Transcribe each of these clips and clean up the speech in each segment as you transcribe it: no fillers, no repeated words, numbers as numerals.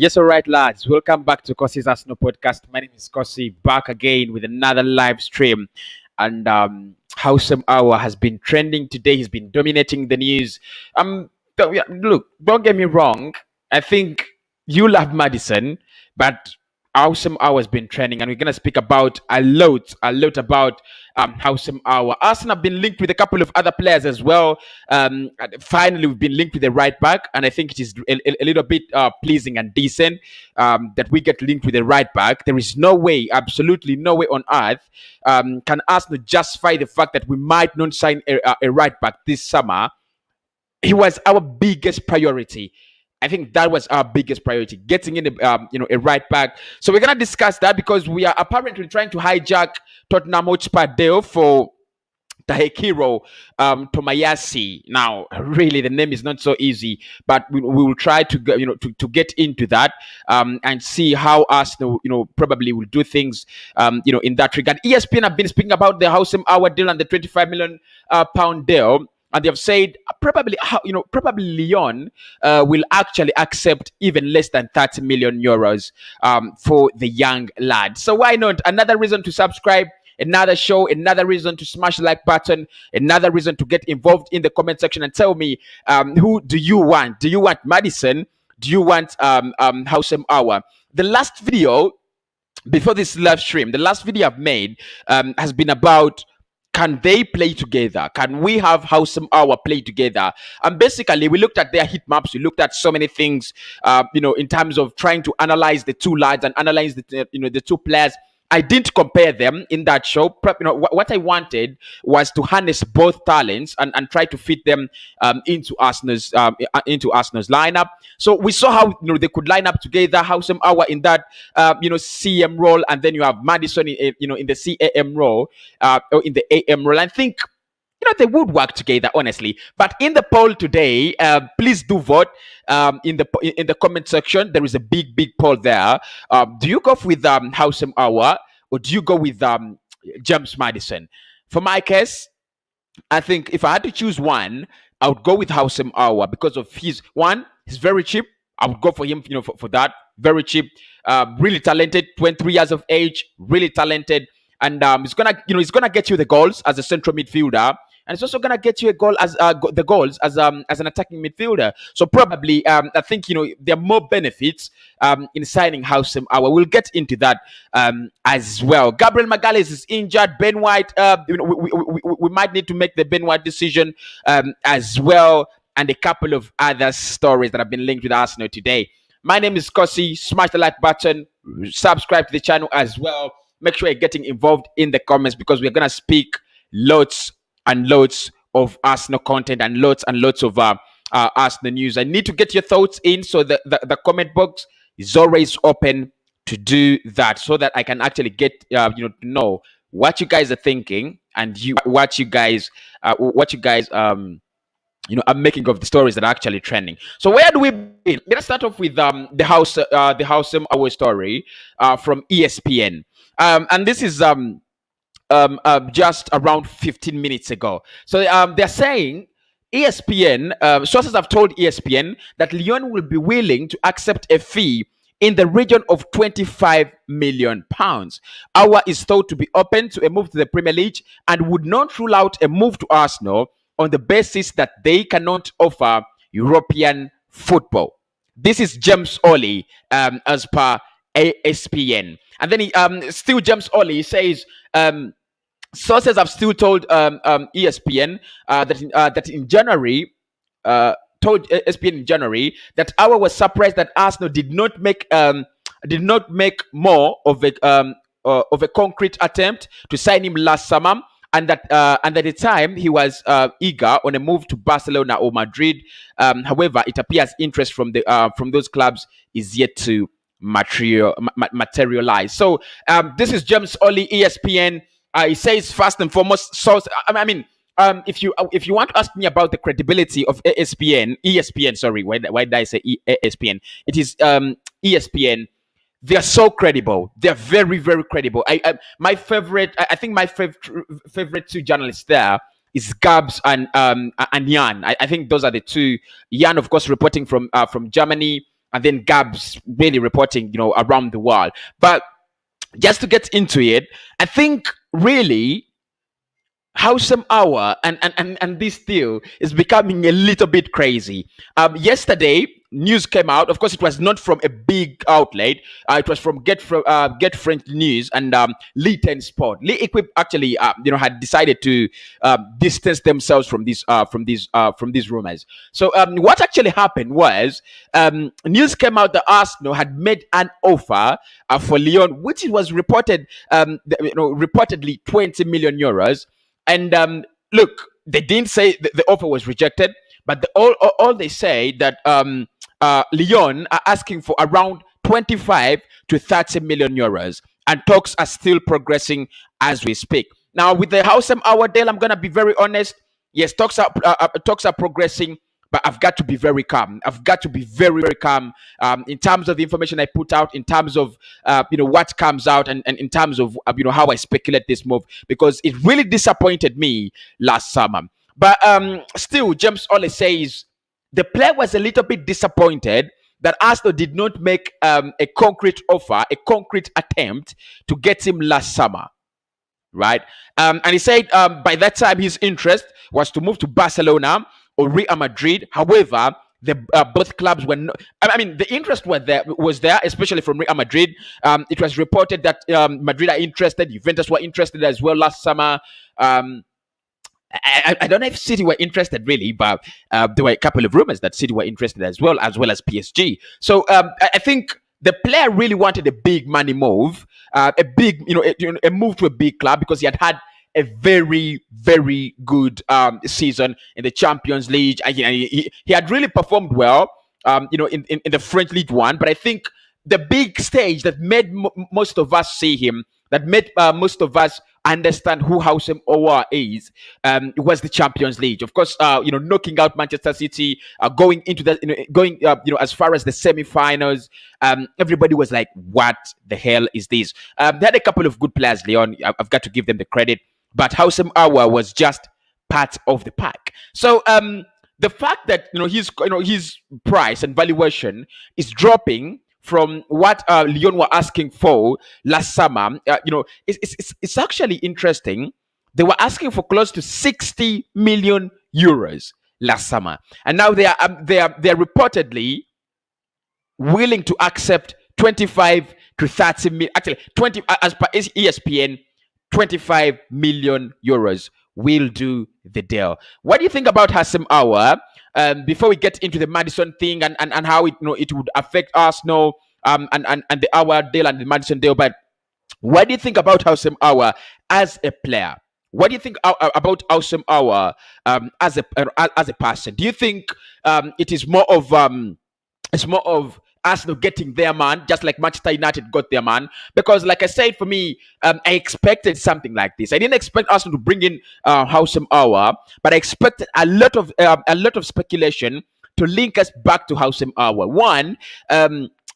Yes, all right, lads. Welcome back to Cossy's Arsenal podcast. My name is Cossy, back again with another live stream. And Houssem Aouar has been trending today. He's been dominating the news. Look, don't get me wrong. I think you love Maddison, but Houssem Aouar has been trending, and we're gonna speak about a lot about Houssem Aouar. Arsenal have been linked with a couple of other players as well. And finally, we've been linked with the right back, and I think it is a little bit pleasing and decent that we get linked with the right back. There is no way, absolutely no way on earth, can Arsenal justify the fact that we might not sign a right back this summer. He was our biggest priority. I think that was our biggest priority, getting in a right back. So we're gonna discuss that because we are apparently trying to hijack Tottenham Hotspur deal for Tahekiro Tomayasi. Now, really, the name is not so easy, but we will try to to get into that and see how Arsenal probably will do things in that regard. ESPN have been speaking about the Houssem Aouar deal and the 25 million pound deal. And they have said probably Lyon will actually accept even less than 30 million euros for the young lad. So why not? Another reason to subscribe, another show, another reason to smash the like button, another reason to get involved in the comment section and tell me who do you want? Do you want Maddison? Do you want Houssem Aouar? The last video before this live stream, the last video I've made has been about, can they play together? Can we have Houssem Aouar play together? And basically, we looked at their heat maps. We looked at so many things, in terms of trying to analyze the two lads and analyze the two players. I didn't compare them in that show. What I wanted was to harness both talents and try to fit them into Arsenal's lineup. So we saw how they could line up together. Houssem Aouar in that CM role, and then you have Maddison in the CAM role or in the AM role. I think they would work together, honestly. But in the poll today, please do vote in the comment section. There is a big poll there. Do you go with Houssem Aouar, or do you go with James Maddison? For my case, I think if I had to choose one, I would go with Houssem Aouar because of he's very cheap. I would go for him, for that. Very cheap, really talented, 23 years of age, really talented. And he's gonna get you the goals as a central midfielder, and it's also gonna get you a goal as the goals as an attacking midfielder. So probably, I think there are more benefits in signing Houssem Aouar. We'll get into that as well. Gabriel Magalhaes is injured. Ben White, we might need to make the Ben White decision as well, and a couple of other stories that have been linked with Arsenal today. My name is Cossy. Smash the like button. Subscribe to the channel as well. Make sure you're getting involved in the comments because we're going to speak lots and lots of Arsenal content and lots of Arsenal news. I need to get your thoughts in, so the comment box is always open to do that, so that I can actually get to know what you guys are thinking and what you guys are making of the stories that are actually trending. So where do we begin? Let's start off with the Houssem Aouar story from ESPN. And this is just around 15 minutes ago. So they're saying ESPN, sources have told ESPN that Lyon will be willing to accept a fee in the region of 25 million pounds. Aouar is thought to be open to a move to the Premier League and would not rule out a move to Arsenal on the basis that they cannot offer European football. This is James Ollie as per ESPN. And then James Ollie says sources have still told ESPN that in January told ESPN in January that Aouar was surprised that Arsenal did not make more of a concrete attempt to sign him last summer, and that at the time he was eager on a move to Barcelona or Madrid. However, it appears interest from those clubs is yet to materialize. So this is James Ollie, ESPN. He says first and foremost, source. If you want to ask me about the credibility of ESPN, sorry, why did I say ESPN? It is ESPN. They are so credible. They are very, very credible. I think my favorite two journalists there is Gabs and Jan. I think those are the two. Jan, of course, reporting from Germany, and then Gab's really reporting, around the world. But just to get into it, I think really Houssem Aouar and this deal is becoming a little bit crazy. Yesterday, news came out. Of course, it was not from a big outlet. It was from Get French News and Lee 10 Sport. Lee Equip actually, had decided to distance themselves from these rumors. So what actually happened was news came out that Arsenal had made an offer for Lyon, which it was reported, reportedly 20 million euros. And look, they didn't say the offer was rejected, but all they say that Lyon are asking for around 25 to 30 million euros, and talks are still progressing as we speak. Now, with the Houssem Aouar deal, I'm gonna be very honest. Yes, talks are progressing, but I've got to be very calm. I've got to be very, very calm in terms of the information I put out, in terms of what comes out, and in terms of how I speculate this move, because it really disappointed me last summer. But still, James Ole says the player was a little bit disappointed that Arsenal did not make a concrete offer, a concrete attempt to get him last summer. Right? And he said by that time his interest was to move to Barcelona or Real Madrid. However, both clubs were not, the interest was there, especially from Real Madrid. It was reported that Madrid are interested, Juventus were interested as well last summer. I don't know if City were interested really, but there were a couple of rumors that City were interested as well as PSG. So I think the player really wanted a big money move, a big, a move to a big club, because he had a very, very good season in the Champions League. He had really performed well, in the French League One. But I think the big stage that made most of us see him, that made most of us understand who Houssem Aouar is, was the Champions League. Of course, knocking out Manchester City, going into the, as far as the semi-finals. Everybody was like, "What the hell is this?" They had a couple of good players, Leon. I've got to give them the credit, but Houssem Aouar was just part of the pack. So the fact that his price and valuation is dropping from what Lyon were asking for last summer, it's actually interesting. They were asking for close to 60 million euros last summer, and now they are reportedly willing to accept 25 to 30 million. Actually, 20 as per ESPN, 25 million euros will do the deal. What do you think about Houssem Aouar? Before we get into the Maddison thing and how it would affect Arsenal, and the Aouar deal and the Maddison deal, but what do you think about Houssem Aouar as a player? What do you think about Houssem Aouar as a person? Do you think it's more of Arsenal getting their man, just like Manchester United got their man? Because, like I said, for me, I expected something like this. I didn't expect Arsenal to bring in Houssem Aouar, but I expected a lot of speculation to link us back to Houssem Aouar. One,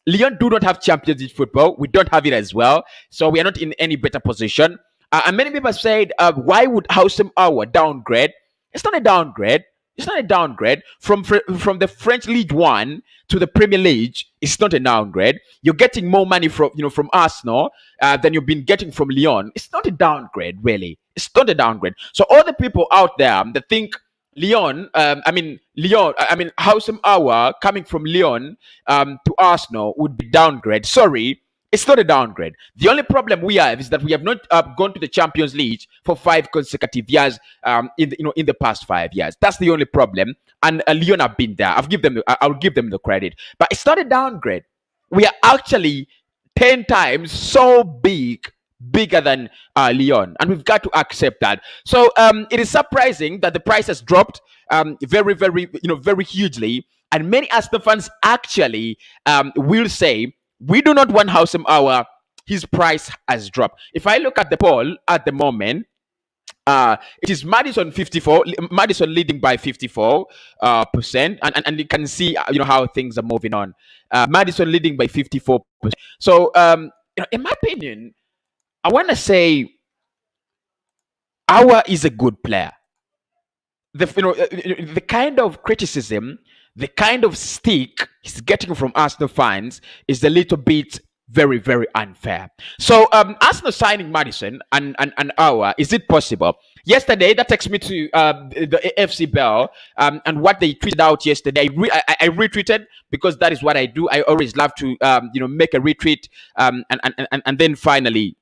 Lyon do not have Champions League football. We don't have it as well, so we are not in any better position. And many people said, why would Houssem Aouar downgrade? It's not a downgrade. It's not a downgrade from the French League One to the Premier League. It's not a downgrade. You're getting more money from Arsenal than you've been getting from Lyon. It's not a downgrade, really. It's not a downgrade. So all the people out there that think Houssem Aouar coming from Lyon to Arsenal would be downgrade. Sorry. It's not a downgrade. The only problem we have is that we have not gone to the Champions League for 5 consecutive years in the past 5 years. That's the only problem. And Lyon have been there. I'll give them the credit. But it's not a downgrade. We are actually 10 times so bigger than Lyon, and we've got to accept that. So it is surprising that the price has dropped very, very, very hugely, and many Arsenal fans actually will say, we do not want Houssem Aouar. His price has dropped. If I look at the poll at the moment, it is Maddison leading by 54%, and you can see how things are moving on. Maddison leading by 54%. So in my opinion, I want to say Aouar is a good player. The kind of criticism the kind of stick he's getting from Arsenal fans is a little bit very, very unfair. So Arsenal signing Maddison and Aouar, is it possible? Yesterday, that takes me to the AFC Bell and what they tweeted out yesterday. I retweeted because that is what I do. I always love to make a retweet and then finally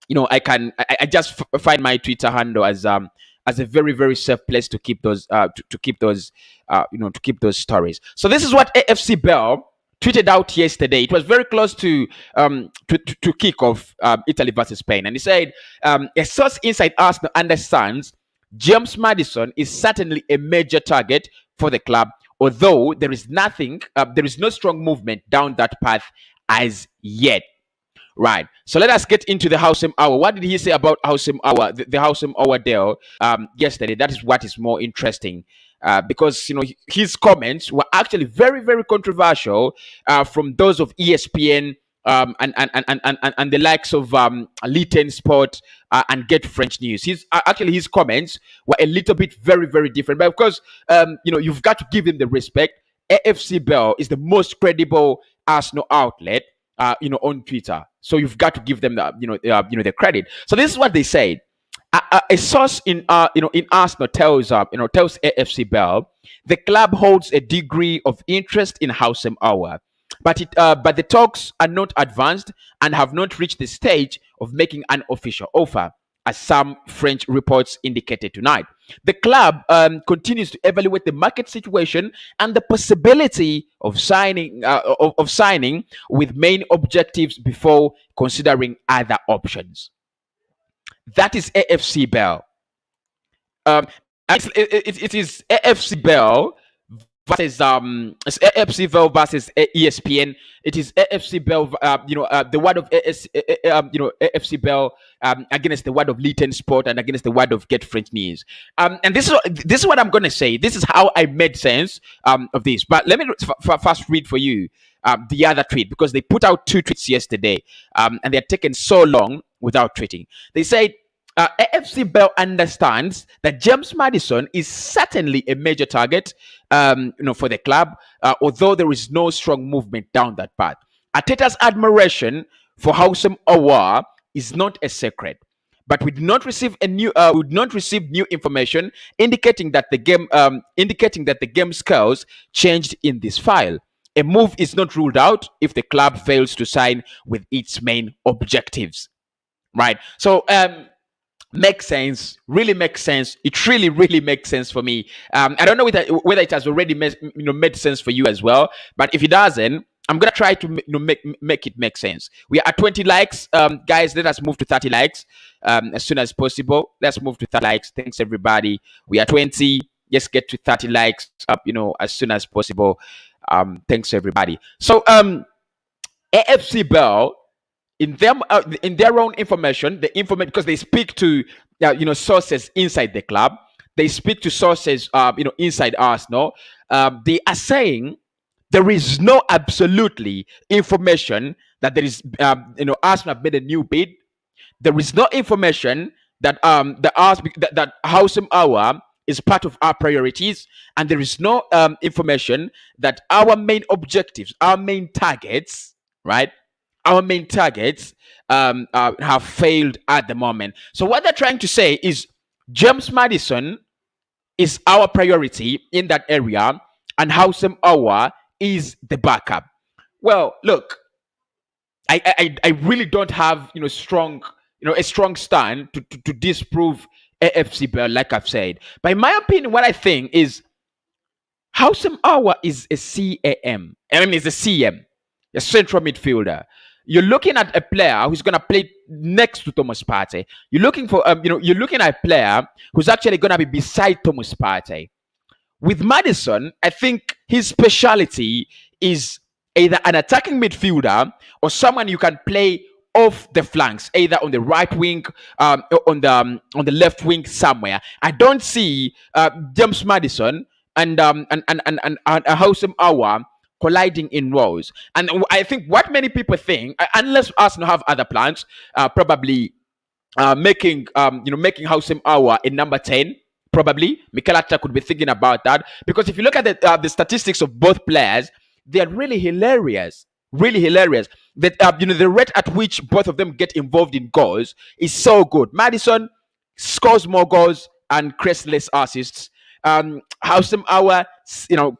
I just find my Twitter handle as a very, very safe place to keep those to keep those to keep those stories. So this is what AFC Bell tweeted out yesterday. It was very close to kick off Italy versus Spain, and he said a source inside Arsenal understands James Maddison is certainly a major target for the club, although there is no strong movement down that path as yet. Right. So let us get into the Houssem Aouar. What did he say about Houssem Aouar, the Houssem Aouar deal yesterday? That is what is more interesting. Because his comments were actually very, very controversial from those of ESPN and the likes of Litten Sport and Get French News. His comments were a little bit very, very different. But of course, you've got to give him the respect. AFC Bell is the most credible Arsenal outlet on Twitter. So you've got to give them the credit. So this is what they said. A source in Arsenal tells AFC Bell the club holds a degree of interest in Houssem Aouar, but the talks are not advanced and have not reached the stage of making an official offer, as some French reports indicated tonight. The club continues to evaluate the market situation and the possibility of signing with main objectives before considering other options. That is AFC Bell. It is AFC Bell versus AFC Bell versus ESPN. It is AFC Bell, the word of AFC Bell against the word of Litten Sport and against the word of Get French News. And this is what I'm going to say. This is how I made sense of this. But let me first read for you the other tweet, because they put out two tweets yesterday and they're taken so long without tweeting. They said, AFC Bell understands that James Maddison is certainly a major target for the club, although there is no strong movement down that path. Arteta's admiration for Houssem Aouar is not a secret, but we did not receive new information indicating that the game scales changed in this file. A move is not ruled out if the club fails to sign with its main objectives. Right. So makes sense. Really makes sense. It really, really makes sense for me. I don't know whether it has already made sense for you as well. But if it doesn't, I'm gonna try to make it make sense. We are at 20 likes, guys. Let us move to 30 likes as soon as possible. Let's move to 30 likes. Thanks everybody. We are 20. Let's get to 30 likes up, as soon as possible. Thanks everybody. So AFC Bell, in their own information, because they speak to sources inside the club, they speak to sources inside Arsenal. They are saying there is no absolutely information that there is Arsenal have made a new bid. There is no information that that Houssem Aouar is part of our priorities, and there is no information that our main objectives, our main targets, right? Our main targets have failed at the moment. So what they're trying to say is James Maddison is our priority in that area, and Houssem Aouar is the backup. Well, look, I really don't have a strong stand to disprove AFC Bell, like I've said. But in my opinion, what I think is Houssem Aouar is a CAM. I mean, it's a CM, a central midfielder. You're looking at a player who's going to play next to Thomas Partey. You're looking at a player who's actually going to be beside Thomas Partey. With Maddison, I think his speciality is either an attacking midfielder or someone you can play off the flanks, either on the right wing, on the left wing somewhere. I don't see James Maddison and Houssem Aouar colliding in roles. And I think what many people think, unless Arsenal have other plans, probably making Houssem Aouar a number 10, Probably Mikel Arteta could be thinking about that, because if you look at the statistics of both players, they are really hilarious. Really hilarious. That the rate at which both of them get involved in goals is so good. Maddison scores more goals and creates less assists. Houssem Aouar,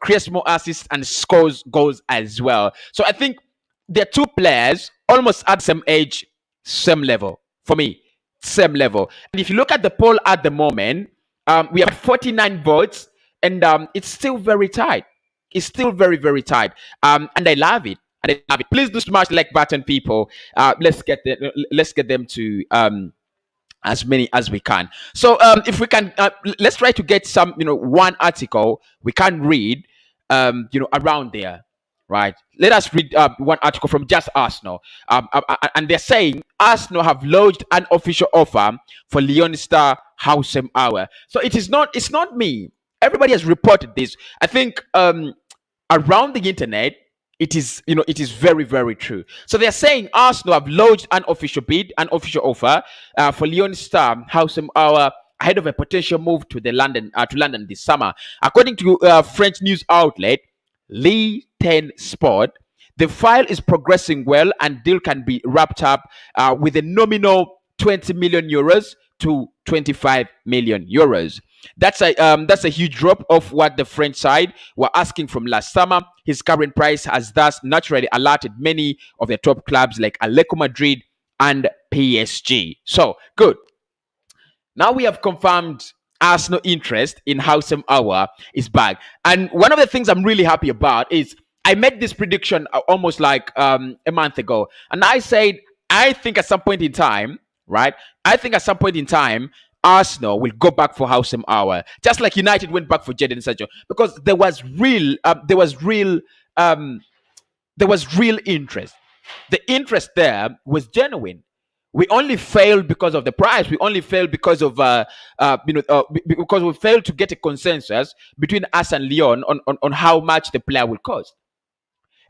creates more assists and scores goals as well. So I think they're two players almost at the same age, same level for me, same level. And if you look at the poll at the moment, we have 49 votes, and it's still very tight. It's still very, very tight. And I love it. And I love it. Please do smash the like button, people. Let's get them to as many as we can. So if we can, let's try to get some, one article we can read, around there, right? Let us read one article from Just Arsenal, and they're saying Arsenal have lodged an official offer for Lyon star Houssem Aouar. So it's not me. Everybody has reported this. I think around the internet, it is very, very true. So they're saying Arsenal have lodged an official bid, an official offer for Lyon star Houssem Aouar ahead of a potential move to London this summer. According to French news outlet Le 10 Sport, the file is progressing well and deal can be wrapped up with a nominal 20 million euros to 25 million euros. That's a huge drop of what the French side were asking from last summer. His current price has thus naturally alerted many of the top clubs like Atletico Madrid and PSG. So good. Now we have confirmed Arsenal interest in Houssem Aouar is back. And one of the things I'm really happy about is I made this prediction almost like a month ago. And I said, I think at some point in time, right? I think at some point in time, Arsenal will go back for Houssem Aouar, just like United went back for Jadon Sancho, because there was real interest. The interest there was genuine. We only failed because of the price. We only failed because of because we failed to get a consensus between us and Lyon on how much the player will cost.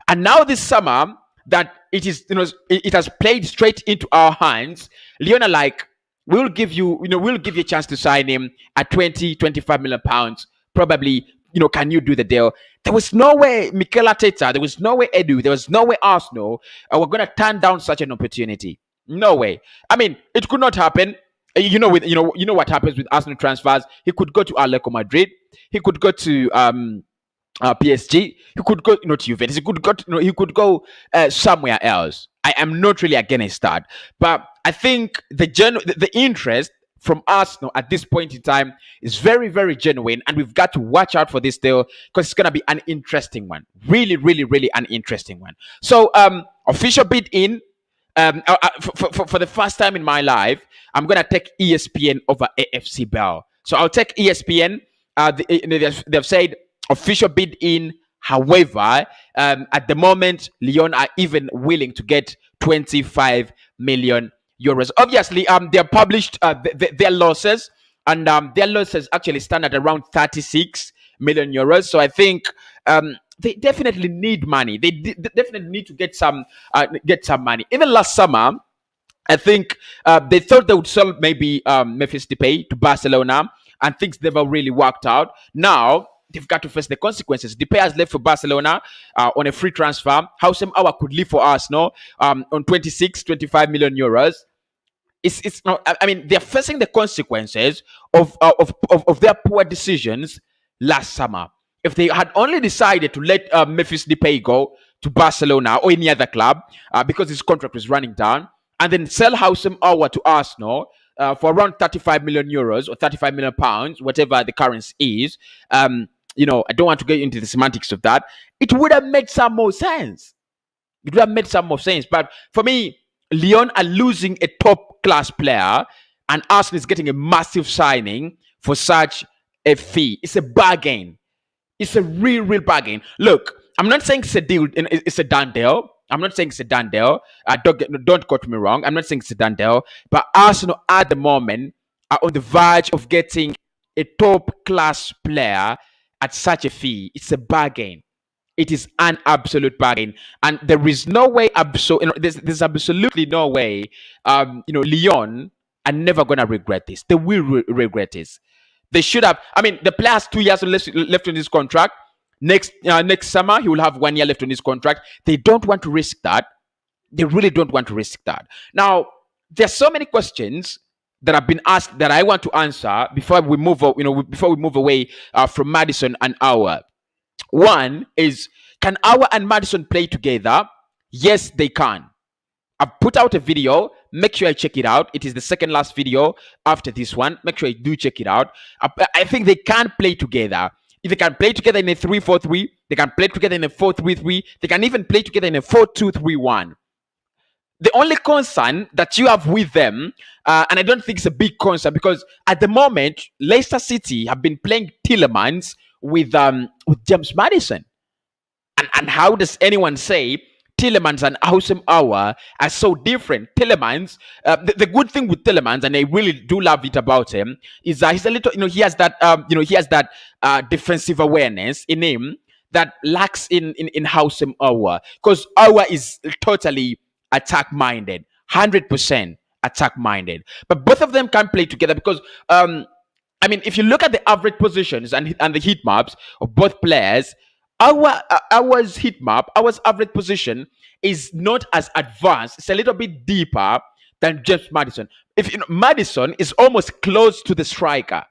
And now this summer that it has played straight into our hands, Lyon are like, we'll give you a chance to sign him at 25 million pounds. Probably, can you do the deal? There was no way Mikel Arteta, there was no way Edu, there was no way Arsenal were going to turn down such an opportunity. No way. I mean, it could not happen. You know what happens with Arsenal transfers. He could go to Atletico Madrid. He could go to PSG. He could go to Juventus. He could go somewhere else. I am not really against that, but I think the interest from Arsenal at this point in time is very, very genuine, and we've got to watch out for this deal because it's going to be an interesting one. Really, really, really an interesting one. So, official bid in. For the first time in my life, I'm gonna take ESPN over AFC Bell. So I'll take ESPN. They've said official bid in. However, at the moment, Lyon are even willing to get 25 million euros. Obviously, they have published their losses, and their losses actually stand at around 36 million euros. So I think they definitely need money. They definitely need to get some money. Even last summer, I think they thought they would sell maybe Memphis Depay to Barcelona, and things never really worked out. Now they've got to face the consequences. Depay has left for Barcelona on a free transfer. Houssem Aouar could leave for Arsenal on 25 million euros. It's not. I mean, they're facing the consequences of their poor decisions last summer. If they had only decided to let Memphis Depay go to Barcelona or any other club because his contract was running down, and then sell Houssem Aouar to Arsenal for around 35 million euros or 35 million pounds, whatever the currency is, I don't want to get into the semantics of that. It would have made some more sense. It would have made some more sense. But for me, Lyon are losing a top-class player, and Arsenal is getting a massive signing for such a fee. It's a bargain. It's a real bargain. Look, I'm not saying it's a deal. It's a done deal. I'm not saying it's a done deal. Don't quote me wrong. I'm not saying it's a done deal. But Arsenal at the moment are on the verge of getting a top-class player at such a fee. It's a bargain. It is an absolute bargain, and there is no way. There's absolutely no way. Lyon are never gonna regret this. They will regret this. They should have. I mean, the player has 2 years left on his contract. Next summer, he will have 1 year left on his contract. They don't want to risk that. They really don't want to risk that. Now, there's so many questions that have been asked that I want to answer before we move, before we move away from Maddison and Aouar. One is, can Aouar and Maddison play together? Yes, they can. I've put out a video. Make sure I check it out. It is the second last video after this one. Make sure you do check it out. I think they can play together. If they can play together in a 3-4-3, they can play together in a 4-3-3. They can even play together in a 4-2-3-1. The only concern that you have with them, and I don't think it's a big concern, because at the moment, Leicester City have been playing Tielemans with James Maddison. And how does anyone say Tielemans and Houssem Aouar are so different? Tielemans, the good thing with Tielemans, and I really do love it about him, is that he's a little, he has that, he has that defensive awareness in him that lacks in Houssem Aouar, because Aouar is totally attack-minded, 100% attack-minded. But both of them can play together because, I mean, if you look at the average positions and the heat maps of both players, Aouar's heat map, Aouar's average position is not as advanced. It's a little bit deeper than James Maddison. Maddison is almost close to the striker.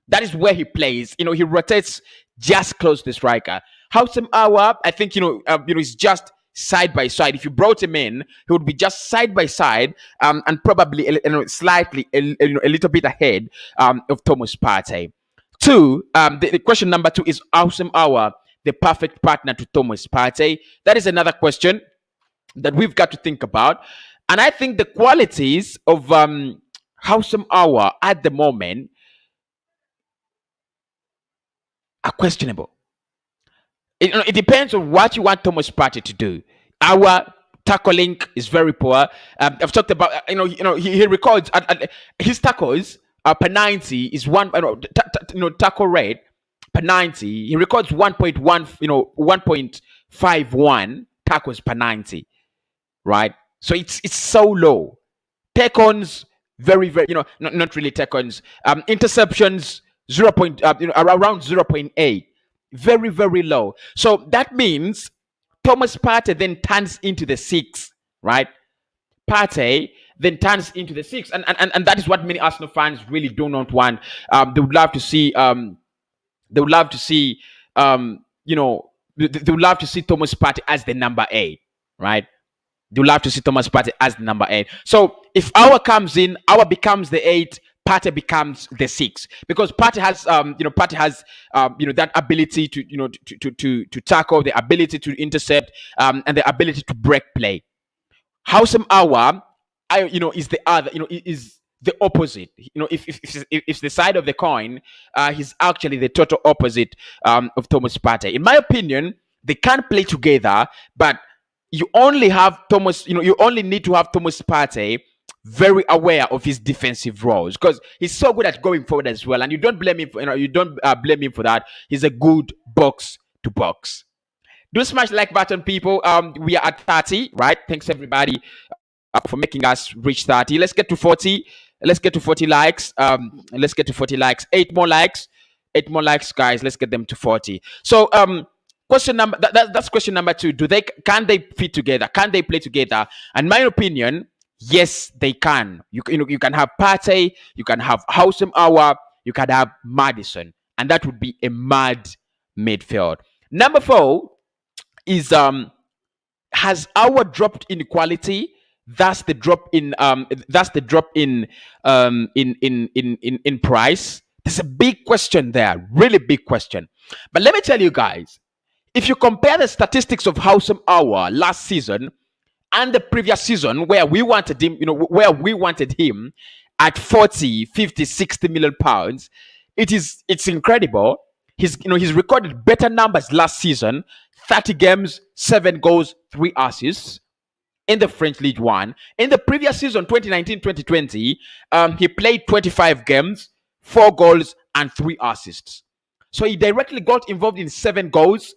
That is where he plays. He rotates just close to the striker. Houssem Aouar, I think, he's just side by side. If you brought him in, he would be just side by side, and probably slightly a little bit ahead of Thomas Partey. Two, the question number 2 is Houssem Aouar the perfect partner to Thomas Partey? That is another question that we've got to think about. And I think the qualities of Houssem Aouar at the moment are questionable. It depends on what you want Thomas Partey to do. Our tackling is very poor. I've talked about, he records at his tackles per 90 is one, tackle rate per 90. He records 1.1, 1.51 tackles per 90, right? So it's so low. Take-ons, very, very, not really take-ons. Interceptions, around 0.8. Very, very low. So that means Thomas Partey then turns into the 6, right? Partey then turns into the 6, and that is what many Arsenal fans really do not want. They would love to see, they would love to see, they would love to see Thomas Partey as the number 8, right? They would love to see Thomas Partey as the number 8. So if Aouar comes in, Aouar becomes the 8. Partey becomes the 6, because Partey has, that ability to tackle, the ability to intercept, and the ability to break play. Houssem Aouar, is the other, is the opposite. If the side of the coin, he's actually the total opposite of Thomas Partey. In my opinion, they can't play together, but you only have Thomas. You only need to have Thomas Partey very aware of his defensive roles, because he's so good at going forward as well, and you don't blame him for, blame him for that. He's a good box to box. Do smash the like button, people. We are at 30, right? Thanks everybody for making us reach 30. Let's get to 40. Let's get to 40 likes. Let's get to 40 likes. 8 more likes, guys. Let's get them to 40. So question number that's question number 2. Can they fit together? Can they play together? And my opinion, yes, they can. You can have Partey, you can have Houssem Aouar, you can have Maddison, and that would be a mad midfield. Number 4 is has Aouar dropped in quality? That's the drop in in price. There's a big question there, really big question. But let me tell you guys, if you compare the statistics of Houssem Aouar last season and the previous season, where we wanted him, at 40, 50, 60 million pounds, it's incredible. He's recorded better numbers last season: 30 games, 7 goals, 3 assists in the French League 1. In the previous season, 2019-2020, he played 25 games, 4 goals and 3 assists. So he directly got involved in 7 goals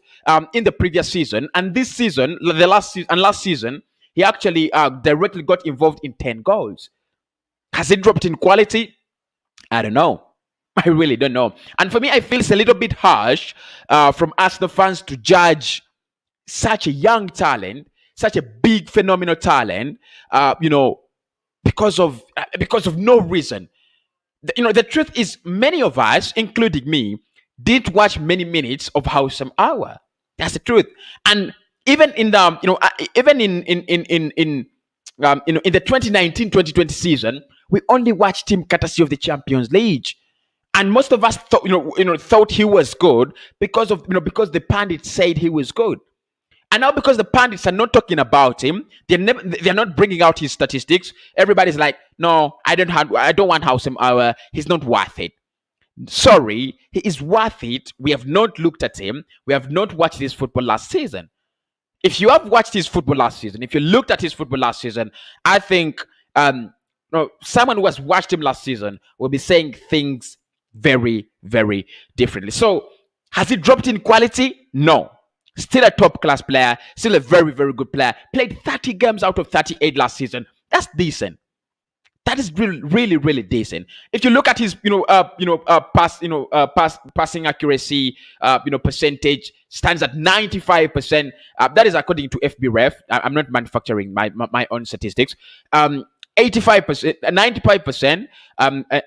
in the previous season, and this season, last season, he actually directly got involved in 10 goals. Has it dropped in quality? I don't know. I really don't know. And for me, I feel it's a little bit harsh from Arsenal fans to judge such a young talent, such a big phenomenal talent, because of no reason. The truth is, many of us, including me, didn't watch many minutes of Houssem Aouar. That's the truth. And even in the even in the 2019-2020 season, we only watched him courtesy of the Champions League. And most of us thought, thought he was good because the pundits said he was good. And now because the pundits are not talking about him, they're not bringing out his statistics. Everybody's like, no, I don't want Houssem Aouar. He's not worth it. Sorry, he is worth it. We have not looked at him. We have not watched his football last season. If you have watched his football last season, if you looked at his football last season, I think someone who has watched him last season will be saying things very, very differently. So has he dropped in quality? No. Still a top class player, still a very, very good player. Played 30 games out of 38 last season. That's decent. That is really, really, really decent. If you look at his, passing accuracy, percentage stands at 95%. That is according to FB Ref. I'm not manufacturing my own statistics. 85%, 95%,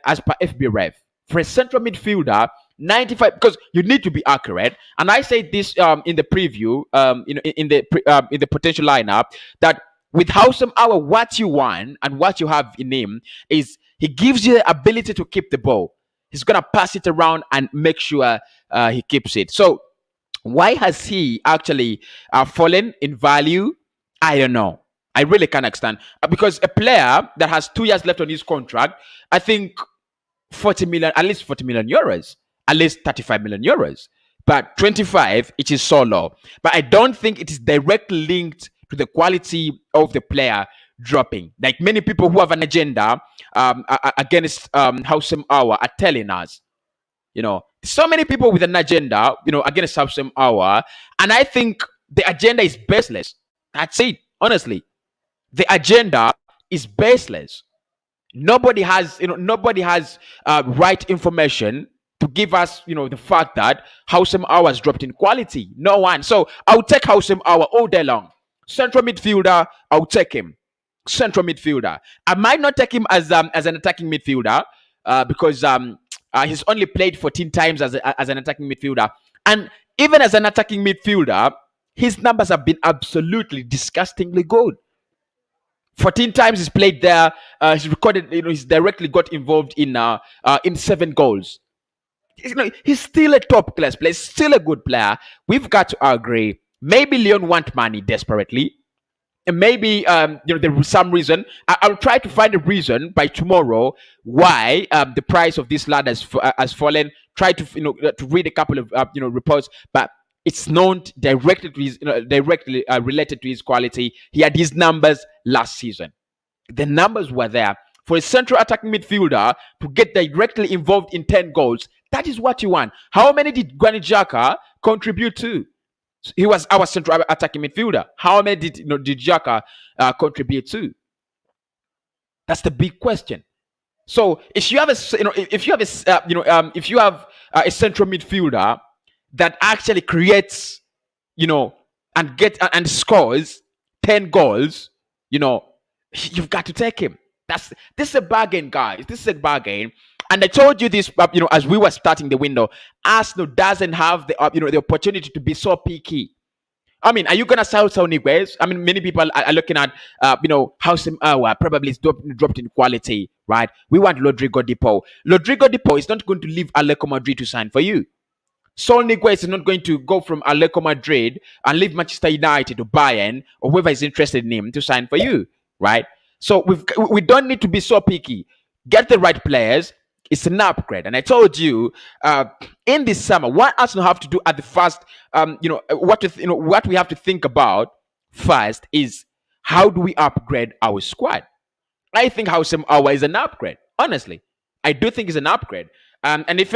as per FB Ref. For a central midfielder, 95, because you need to be accurate. And I said this in the preview, in the potential lineup, that with Houssem Aouar, what you want and what you have in him is he gives you the ability to keep the ball. He's gonna pass it around and make sure he keeps it. So why has he actually fallen in value? I don't know. I really can't understand, because a player that has 2 years left on his contract, I think 40 million, at least 40 million euros, at least 35 million euros. But 25, it is so low. But I don't think it is directly linked to the quality of the player dropping. Like many people who have an agenda against Houssem Aouar are telling us, so many people with an agenda, against Houssem Aouar, and I think the agenda is baseless. That's it, honestly. The agenda is baseless. Nobody has right information to give us, the fact that Houssem Aouar has dropped in quality. No one. So I'll take Houssem Aouar all day long. Central midfielder, I'll take him. Central midfielder. I might not take him as an attacking midfielder because he's only played 14 times as an attacking midfielder. And even as an attacking midfielder, his numbers have been absolutely disgustingly good. 14 times he's played there. He's recorded, he's directly got involved in 7 goals. He's still a top class player, still a good player. We've got to agree. Maybe Lyon want money desperately. And maybe there was some reason. I'll try to find a reason by tomorrow why the price of this lad has fallen. Try to to read a couple of reports, but it's not directly to his, directly related to his quality. He had his numbers last season. The numbers were there for a central attacking midfielder to get directly involved in 10 goals. That is what you want. How many did Granit Xhaka contribute to? He was our central attacking midfielder. How many did Xhaka contribute to? That's the big question. So if you have a central midfielder that actually creates, and scores 10 goals, you've got to take him. This is a bargain, guys. This is a bargain. And I told you this, as we were starting the window, Arsenal doesn't have the opportunity to be so picky. I mean, are you gonna sell Niguez? I mean, many people are looking at, Houssem Aouar probably is dropped in quality, right? We want Rodrigo De Paul. Rodrigo De Paul is not going to leave Atletico Madrid to sign for you. Saul Niguez is not going to go from Atletico Madrid and leave Manchester United or Bayern or whoever is interested in him to sign for you, right? So we don't need to be so picky. Get the right players. It's an upgrade. And I told you in this summer, what Arsenal have to do at the first, what we have to think about first is how do we upgrade our squad? I think Houssem Aouar is an upgrade. Honestly, I do think it's an upgrade. And if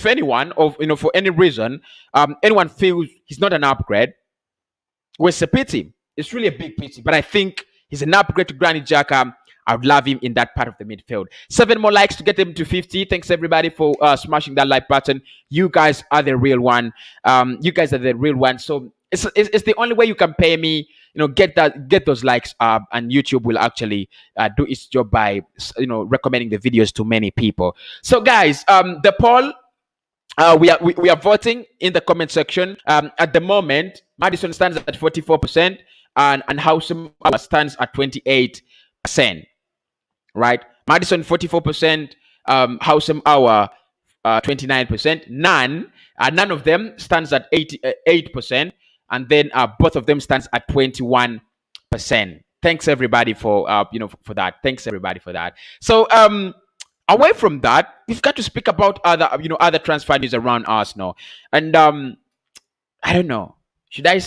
anyone, for any reason, anyone feels he's not an upgrade, well, it's a pity. It's really a big pity. But I think he's an upgrade to Granit Xhaka. I would love him in that part of the midfield. 7 more likes to get him to 50. Thanks everybody for smashing that like button. You guys are the real one. You guys are the real one. So it's the only way you can pay me. Get those likes up, and YouTube will actually do its job by recommending the videos to many people. So guys, the poll. We are voting in the comment section. At the moment, Maddison stands at 44%, and Houssem Aouar stands at 28%. Right? Maddison 44%, Houssem Aouar 29%. None of them stands at 88%, and then both of them stands at 21%. Thanks everybody for for that. Thanks everybody for that. So away from that, we've got to speak about other transfer news around Arsenal, and I don't know. Should I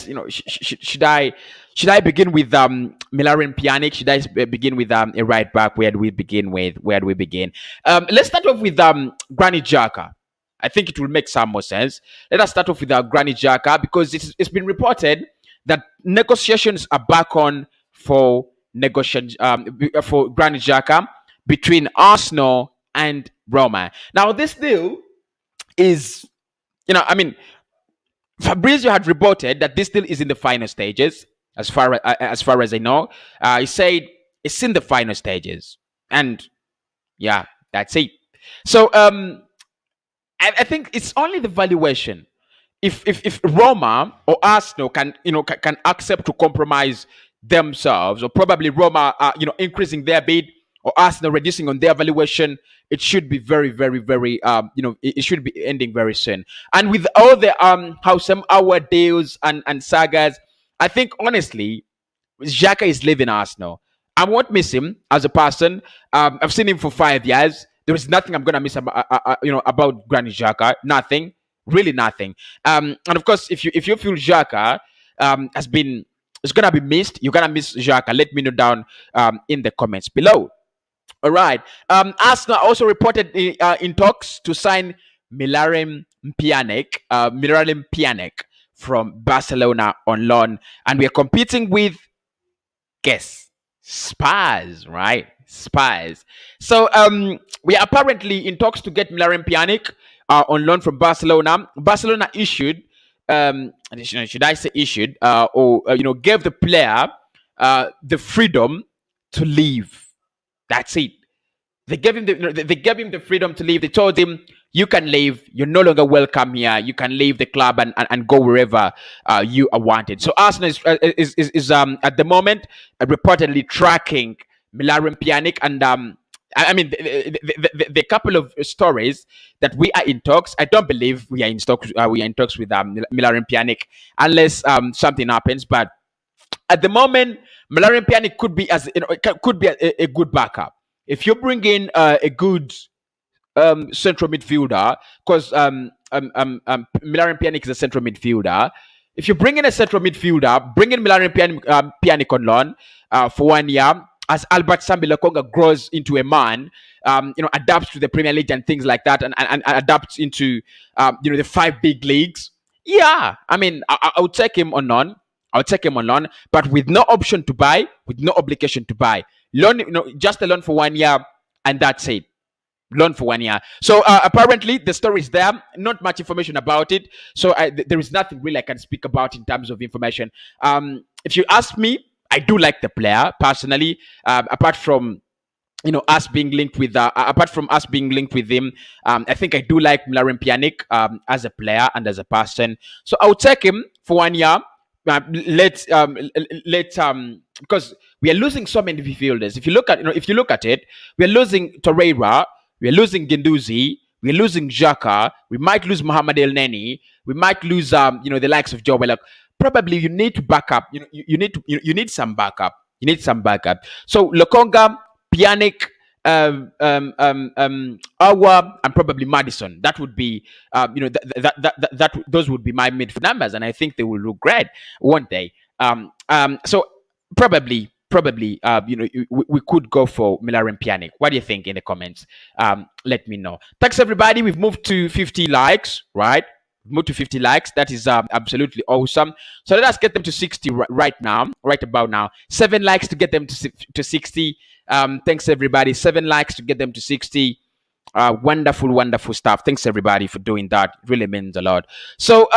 should I begin with Milaren Pjanic? Should I begin with a right back? Where do we begin with? Let's start off with Granit Xhaka. I think it will make some more sense. Let us start off with Granit Xhaka, because it's been reported that negotiations are back on for for Granit Xhaka between Arsenal and Roma. Now, this deal is, Fabrizio had reported that this deal is in the final stages, as far as I know. He said it's in the final stages, and yeah, that's it. So I think it's only the valuation. If Roma or Arsenal can accept to compromise themselves, or probably Roma increasing their bid, or Arsenal reducing on their valuation, it should be very, very, very, it should be ending very soon. And with all the Houssem Aouar deals and sagas, I think honestly, Xhaka is leaving Arsenal. I won't miss him as a person. I've seen him for 5 years. There is nothing I'm gonna miss about Granit Xhaka. Nothing, really nothing. And of course, if you feel Xhaka is gonna be missed, you're gonna miss Xhaka, let me know down in the comments below. All right. Arsenal also reported in talks to sign Miralem Pjanic from Barcelona on loan, and we are competing with, guess, Spurs, right? Spurs. So we are apparently in talks to get Miralem Pjanic on loan from Barcelona. Barcelona issued, should I say issued, or gave the player the freedom to leave. That's it. They gave him the freedom to leave. They told him, you can leave. You're no longer welcome here. You can leave the club and go wherever you are wanted. So Arsenal is at the moment reportedly tracking Miralem Pjanic, and the couple of stories that we are in talks. I don't believe we are in talks. We are in talks with Miralem Pjanic unless something happens. But at the moment, Miralem Pjanic could be a good backup. If you bring in a good central midfielder, because Miralem Pjanic is a central midfielder. If you bring in a central midfielder, bring in Miralem Pjanic on loan for 1 year, as Albert Sambi Lokonga grows into a man, adapts to the Premier League and things like that, and adapts into the 5 big leagues. Yeah, I mean, I would take him on loan. But with no option to buy, with no obligation to buy. Loan, just a loan for 1 year, and that's it. Loan for 1 year. So apparently the story is there. Not much information about it. So there is nothing really I can speak about in terms of information. If you ask me, I do like the player personally. Apart from us being linked with him, I think I do like Miralem Pjanic as a player and as a person. So I would take him for 1 year. Because we are losing so many midfielders. If you look at it, we are losing Torreira, we are losing Guendouzi, we are losing Xhaka, we might lose Mohamed El Neni, we might lose the likes of Joe Willock. Probably you need to back up. You need some backup. So Lokonga, Pjanic, Aouar, and probably Maddison. That would be those would be my midfield numbers, and I think they will look great one day. So probably we could go for Miralem Pjanic. What do you think in the comments? Let me know. Thanks everybody. We've moved to 50 likes, right? Moved to 50 likes. That is absolutely awesome. So let us get them to 60 right about now. 7 likes to get them to 60. Thanks everybody. 7 likes to get them to 60. Wonderful, wonderful stuff. Thanks everybody for doing that. It really means a lot. So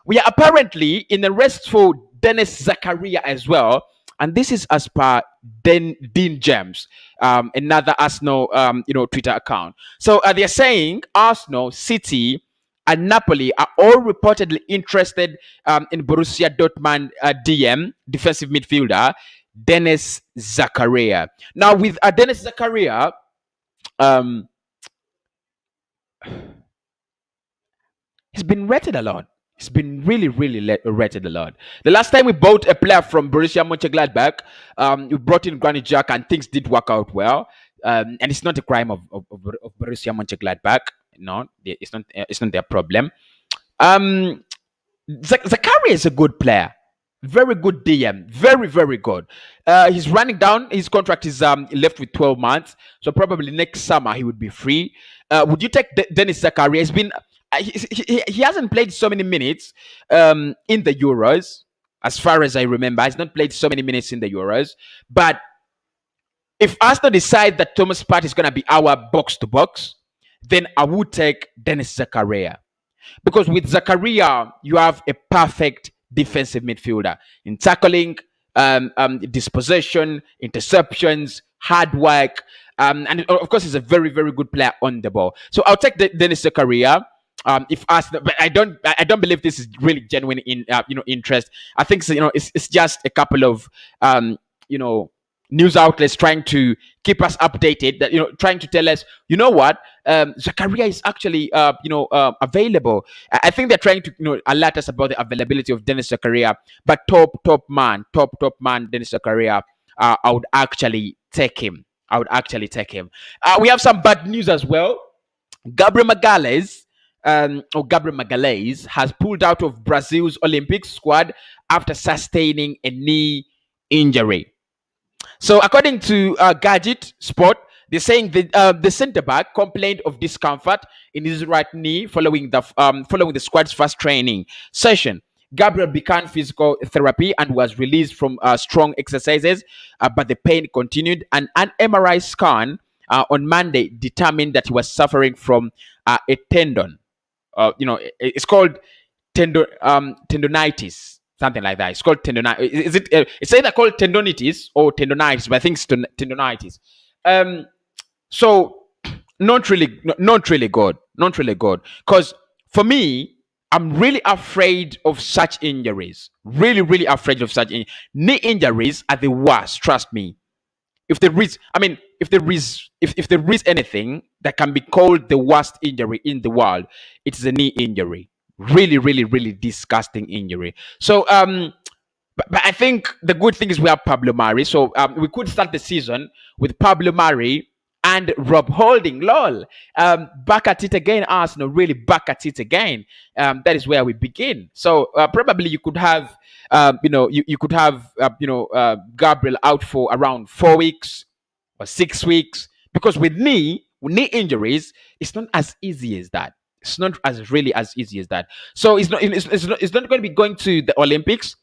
we are apparently in the restful Dennis Zakaria as well. And this is as per Dean James, another Arsenal Twitter account. So they're saying Arsenal, City, and Napoli are all reportedly interested in Borussia Dortmund DM, defensive midfielder, Dennis Zakaria. Now, with Dennis Zakaria, he's been rated a lot. He's been really, really rated a lot. The last time we bought a player from Borussia Mönchengladbach, we brought in Granit Xhaka and things did work out well. And it's not a crime of Borussia Mönchengladbach. No, it's not their problem. Zakaria is a good player. Very good DM. Very, very good. He's running down. His contract is left with 12 months. So probably next summer he would be free. Would you take Dennis Zakaria? He's been... he hasn't played so many minutes in the Euros. As far as I remember, he's not played so many minutes in the Euros. But if Arsenal decide that Thomas Partey is going to be our box-to-box, then I would take Dennis Zakaria. Because with Zakaria, you have a perfect defensive midfielder in tackling, dispossession, interceptions, hard work, and of course, he's a very, very good player on the ball. So I'll take Dennis Zakaria. If asked, but I don't believe this is really genuine interest. I think it's just a couple of news outlets trying to keep us updated, that trying to tell us, what, Zakaria is actually available. I think they're trying to alert us about the availability of Dennis Zakaria. But top man Dennis Zakaria, I would actually take him. We have some bad news as well. Gabriel Magalhaes has pulled out of Brazil's Olympic squad after sustaining a knee injury. So according to Gadget Sport, they're saying the centre back complained of discomfort in his right knee following the squad's first training session. Gabriel began physical therapy and was released from strong exercises, but the pain continued. And an MRI scan on Monday determined that he was suffering from a tendon. It's called tendonitis. Something like that. It's called tendonitis. It's either called tendonitis or tendonitis, but I think it's tendonitis. So not really good. Because for me, I'm really afraid of such injuries. Really, really afraid of such knee injuries are the worst. Trust me. If there is anything that can be called the worst injury in the world, it's a knee injury. Really, really, really disgusting injury. So, but I think the good thing is we have Pablo Mari. So we could start the season with Pablo Mari and Rob Holding. Lol. Back at it again, Arsenal. Really back at it again. That is where we begin. So probably you could have, you could have, Gabriel out for around 4 weeks or 6 weeks, because with knee injuries, it's not as easy as that. It's not really as easy as that. So it's not going to be going to the Olympics,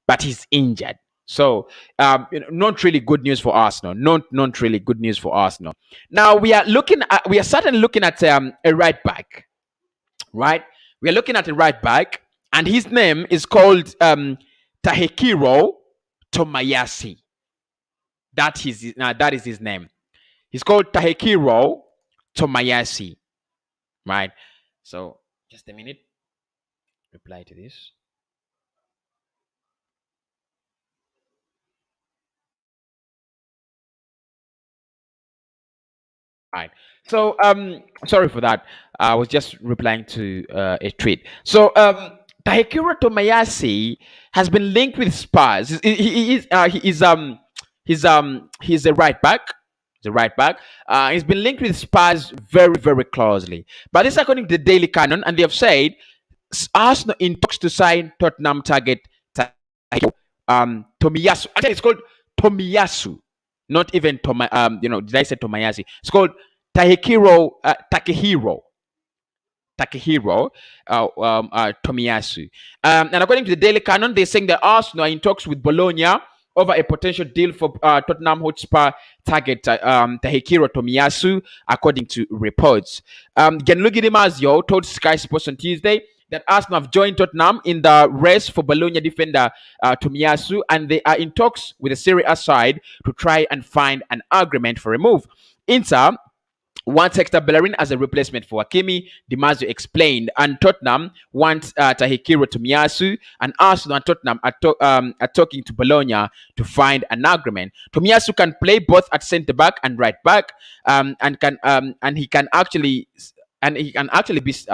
but he's injured. So not really good news for Arsenal. Not really good news for Arsenal. Now we are certainly looking at a right back, right? We are looking at a right back, and his name is called Tahekiro Tomayasi. That is his name. He's called Tahekiro Tomayasi, right? So just a minute. Reply to this. All right. So sorry for that. I was just replying to a tweet. So Tahekiro Tomayasi has been linked with Spurs. He's a right back. He's been linked with Spurs very, very closely. But this is according to the Daily Canon, and they have said Arsenal in talks to sign Tottenham target Tomiyasu. Actually, it's called Tomiyasu, not even did I say Tomayasu? It's called Takehiro Tomiyasu. And according to the Daily Canon, they're saying that Arsenal are in talks with Bologna over a potential deal for Tottenham Hotspur target Tahekiro Tomiyasu, according to reports. Gianluigi Di Marzio told Sky Sports on Tuesday that Arsenal have joined Tottenham in the race for Bologna defender Tomiyasu, and they are in talks with the Serie A side to try and find an agreement for a move. Inter wants Hector Bellerin as a replacement for Hakimi, Di Marzio explained, and Tottenham wants Tahekiro Tomiyasu, and Arsenal and Tottenham are talking to Bologna to find an agreement. Tomiyasu can play both at centre back and right back, and he can actually be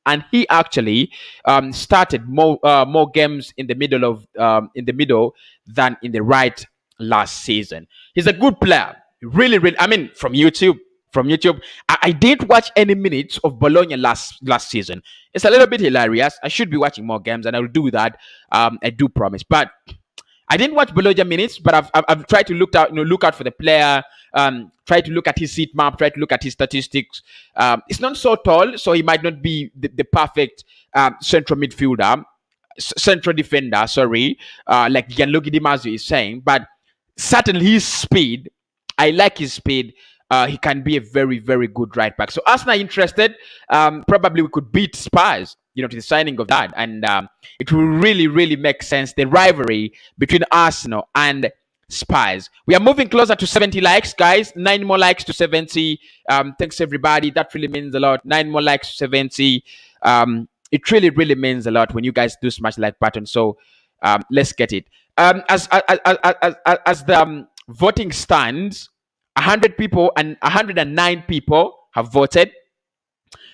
and he actually started more games in the middle than in the right last season. He's a good player, really. I mean, from YouTube. I didn't watch any minutes of Bologna last season. It's a little bit hilarious. I should be watching more games, and I will do that. I do promise. But I didn't watch Bologna minutes, but I've tried to look out for the player. Try to look at his seat map. Try to look at his statistics. It's not so tall, so he might not be the perfect central midfielder, central defender. Sorry, like Gianluigi Di Marzio is saying, but certainly his speed. I like his speed. He can be a very, very good right back. So Arsenal are interested. Probably we could beat Spurs, to the signing of that. And it will really, really make sense. The rivalry between Arsenal and Spurs. We are moving closer to 70 likes, guys. 9 more likes to 70. Thanks, everybody. That really means a lot. 9 more likes to 70. It really, really means a lot when you guys do smash the like button. So let's get it. As the voting stands, 100 people and 109 people have voted.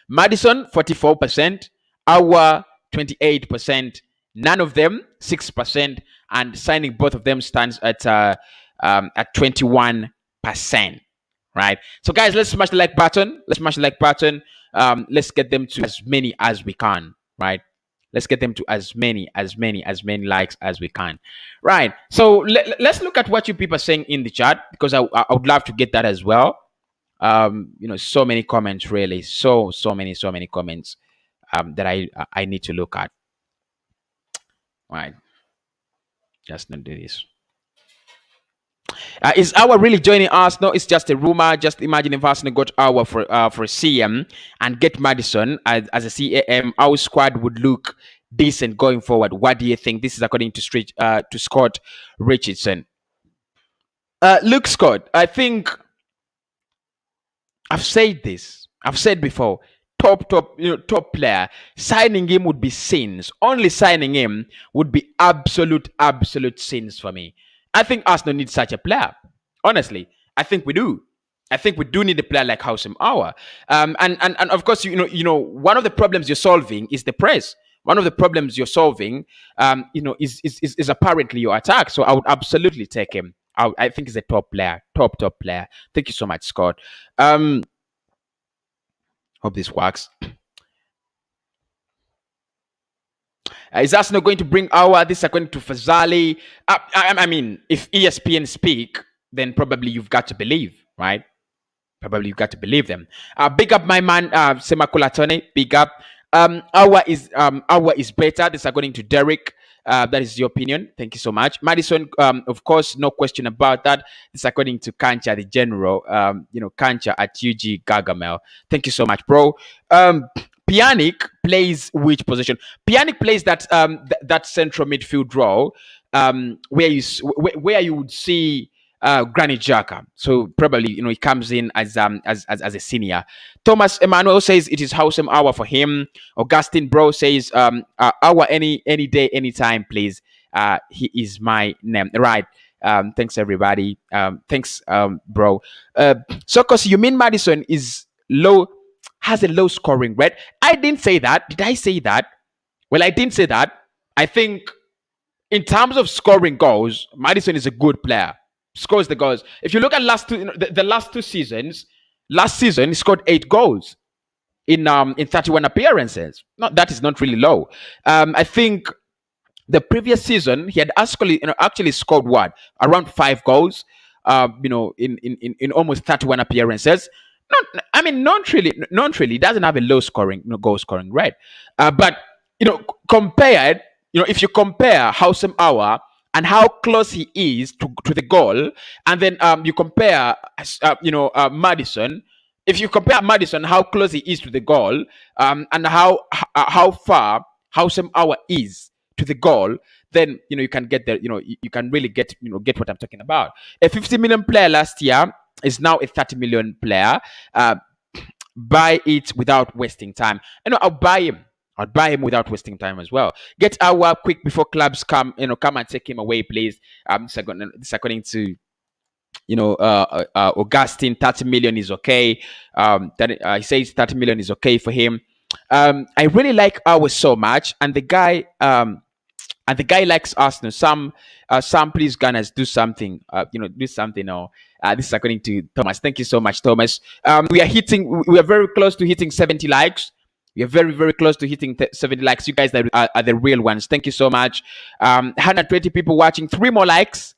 Maddison, 44%. Aouar, 28%. None of them, 6%. And signing both of them stands at 21%. Right? So, guys, let's smash the like button. Let's get them to as many as we can. Right? Let's get them to as many likes as we can. Right. So let's look at what you people are saying in the chat, because I would love to get that as well. So many comments, really. So many comments that I need to look at. Right. Just not do this. Is Aouar really joining Arsenal? It's just a rumor. Just imagine if Arsenal got Aouar for a CM and get Maddison as a CAM. Our squad would look decent going forward. What do you think? This is according to Scott Richardson. Look, Scott, I think I've said this. I've said before. Top player. Signing him would be sins. Only signing him would be absolute sins for me. I think Arsenal needs such a player. Honestly, I think we do. I think we do need a player like Houssem Aouar. And of course, one of the problems you're solving is the press. One of the problems you're solving, is apparently your attack. So I would absolutely take him. I think he's a top player. Top player. Thank you so much, Scott. Hope this works. Is Arsenal going to bring Aouar? This is according to Fazali. I mean, if ESPN speak, then probably you've got to believe, right? Probably you've got to believe them. Big up my man, Semakula Tony. Big up. Aouar is better. This is according to Derek. That is your opinion. Thank you so much. Maddison, of course, no question about that. This is according to Kancha, the general. Kancha at UG Gargamel. Thank you so much, bro. Pjanic plays which position? Pjanic plays that that central midfield role, where you would see Granit Xhaka. So probably he comes in as a senior. Thomas Emmanuel says it is Houssem Aouar for him. Augustine Bro says Aouar any day, anytime, please. He is my name. Right. Thanks everybody. Thanks bro. So Cossy, you mean Maddison is has a low scoring rate? I didn't say that. Did I say that? Well, I didn't say that. I think in terms of scoring goals, Maddison is a good player. Scores the goals. If you look at the last two seasons, last season he scored 8 goals in 31 appearances. No, that is not really low. I think the previous season he had actually scored around 5 goals. In almost 31 appearances. Not really. He doesn't have a low scoring, goal scoring rate. But if you compare Houssem Aouar and how close he is to the goal, and then you compare, Maddison. If you compare Maddison, how close he is to the goal, and how far Houssem Aouar is to the goal, then you can get there. You can really get what I'm talking about. A 50 million player last year is now a 30 million player. Buy it without wasting time. I'll buy him. I'll buy him without wasting time as well. Get Aouar quick before clubs come and take him away, please. This according to Augustine. 30 million is okay. He says 30 million is okay for him. I really like Aouar so much, and the guy likes Arsenal. Some please Gunners do something. Do something now. This is according to Thomas. Thank you so much, Thomas. We are very close to hitting 70 likes. We are very, very close to hitting 70 likes. You guys are the real ones. Thank you so much. 120 people watching. 3 more likes.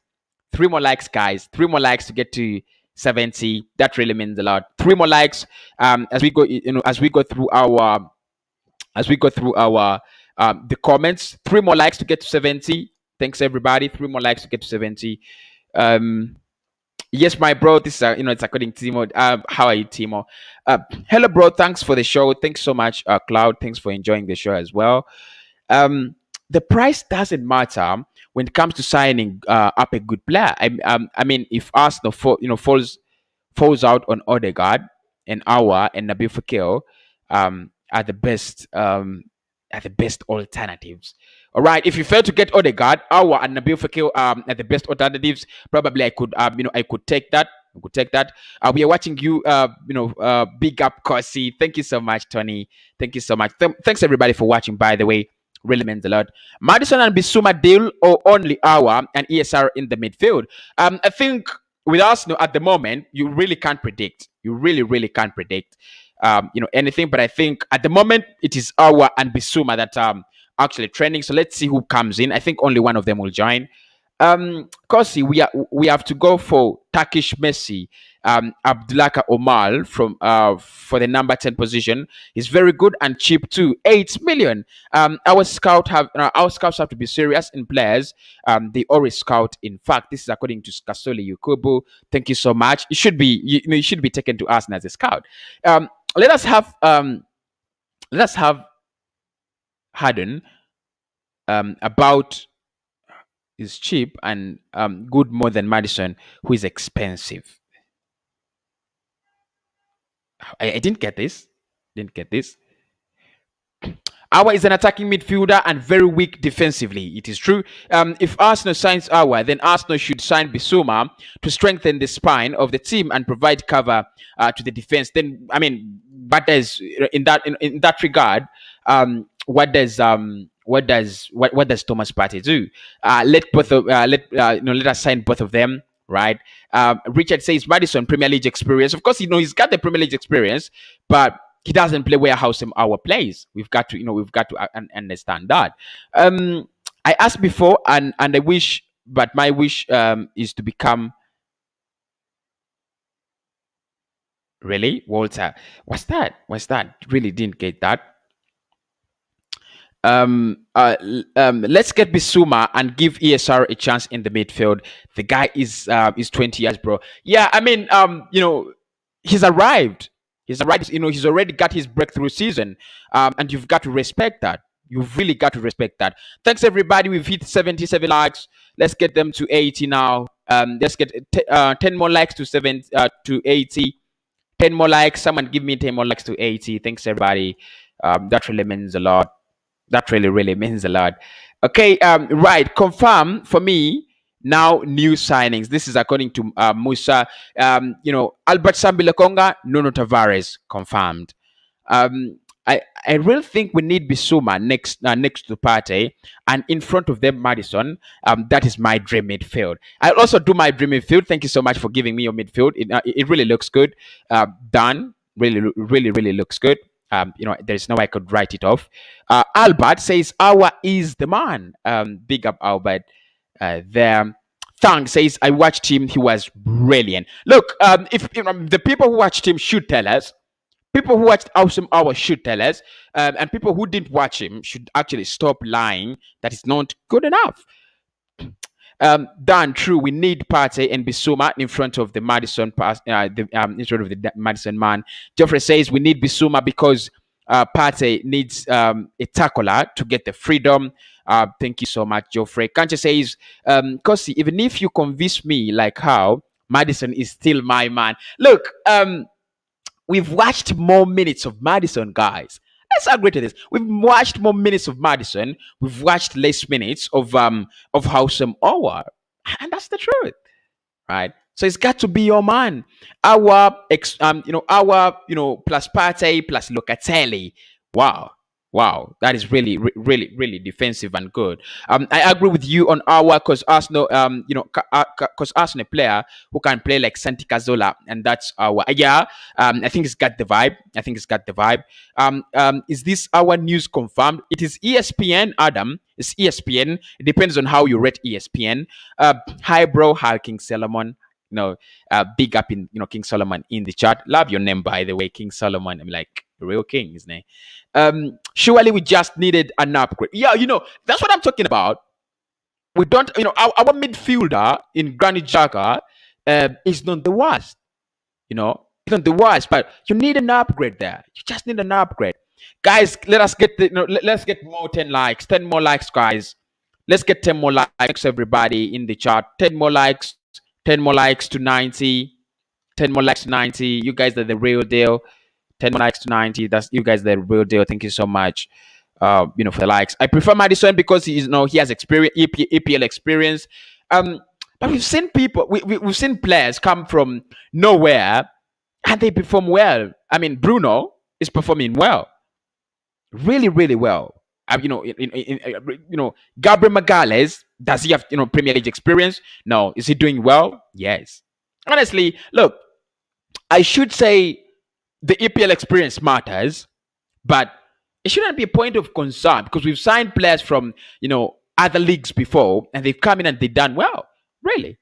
3 more likes, guys. 3 more likes to get to 70. That really means a lot. 3 more likes. As we go through our the comments. 3 more likes to get to 70. Thanks everybody. 3 more likes to get to 70. Yes, my bro. This is it's according to Timo. How are you, Timo? Hello, bro. Thanks for the show. Thanks so much, Cloud. Thanks for enjoying the show as well. The price doesn't matter when it comes to signing up a good player. I mean, if Arsenal falls out on Odegaard and Aouar and Nabil Fekir, are the best alternatives. All right. If you fail to get Odegaard, Aouar and Nabil Fekir are the best alternatives. Probably I could take that. We are watching you. Big up Cossy. Thank you so much, Tony. Thank you so much. Thanks everybody for watching. By the way, really means a lot. Maddison and Bissouma deal, or only Aouar and ESR in the midfield? I think with Arsenal at the moment, you really can't predict. You really can't predict. Anything, but I think at the moment it is Aouar and Bissouma that actually trending. So let's see who comes in. I think only one of them will join. Cossy, we have to go for Turkish Messi, Abdullah Omar for the number 10 position. He's very good and cheap too. 8 million. Our scouts have to be serious in players. They always scout. In fact, this is according to Kasoli Yukubu. Thank you so much. You should be taken to us as a scout. Let us have Harden about is cheap and good more than Maddison, who is expensive. I didn't get this. Aouar is an attacking midfielder and very weak defensively. It is true. If Arsenal signs Aouar, then Arsenal should sign Bissouma to strengthen the spine of the team and provide cover to the defense. Then, I mean, but there's in that regard, what does Thomas Partey do? Let us sign both of them, right? Richard says Maddison Premier League experience. Of course, he's got the Premier League experience, but he doesn't play where Houssem Aouar plays. We've got to understand that. I asked before, and I wish, but my wish is to become. Really, Walter? What's that? Really didn't get that. Let's get Bissouma and give ESR a chance in the midfield. The guy is 20 years, bro. Yeah, I mean, he's arrived. He's already got his breakthrough season, and you've got to respect that. You've really got to respect that. Thanks, everybody. We've hit 77 likes. Let's get them to 80 now. Let's get 10 more likes to 80. 10 more likes. Someone give me 10 more likes to 80. Thanks, everybody. That really means a lot. That really means a lot. Okay, right. Confirm for me now. New signings. This is according to Musa. Albert Sambi-Lokonga, Nuno Tavares confirmed. I really think we need Bissouma next to Partey, and in front of them Maddison. That is my dream midfield. I'll also do my dream midfield. Thank you so much for giving me your midfield. It really looks good. Done. Really looks good. There's no way I could write it off. Albert says Aouar is the man. Big up Albert there. Thang says I watched him. He was brilliant. Look, if the people who watched him should tell us. People who watched Houssem Aouar should tell us, and people who didn't watch him should actually stop lying that it's not good enough. Dan, true. We need Partey and Bissouma in front of the Maddison pass. In front of the Maddison man. Geoffrey says we need Bissouma because Partey needs a tackler to get the freedom. Thank you so much, Geoffrey. Kanche says, Cossy, even if you convince me like how Maddison is still my man. Look, we've watched more minutes of Maddison, guys. Let's agree to this. We've watched more minutes of Maddison. We've watched less minutes of Houssem Aouar, and that's the truth, right? So it's got to be your man. Our plus Partey plus Locatelli. Wow. Wow, that is really, really, really defensive and good. I agree with you on our because Arsenal, because Arsenal a player who can play like Santi Cazorla, and that's our yeah. I think it's got the vibe. I think it's got the vibe. Is this our news confirmed? It is ESPN, Adam. It's ESPN. It depends on how you rate ESPN. Hi, bro. Hi, King Solomon. Big up in King Solomon in the chat. Love your name, by the way, King Solomon. I'm like real king, isn't he? Surely we just needed an upgrade. Yeah, that's what I'm talking about. We don't, our midfielder in Granit Xhaka is not the worst. It's not the worst, but you need an upgrade there. You just need an upgrade, guys. Let us get let's get more 10 likes, 10 more likes, guys. Let's get 10 more likes, everybody in the chat. 10 more likes, 10 more likes to 90, 10 more likes to 90. You guys are the real deal. 10 more likes to 90. That's you guys the real deal. Thank you so much. For the likes. I prefer Maddison because he has experience, EPL experience. But we've seen people, we've seen players come from nowhere and they perform well. I mean, Bruno is performing well, really, really well. Gabriel Magalhaes, does he have Premier League experience? No. Is he doing well? Yes. Honestly, look, I should say the EPL experience matters, but it shouldn't be a point of concern because we've signed players from other leagues before and they've come in and they've done well. Really.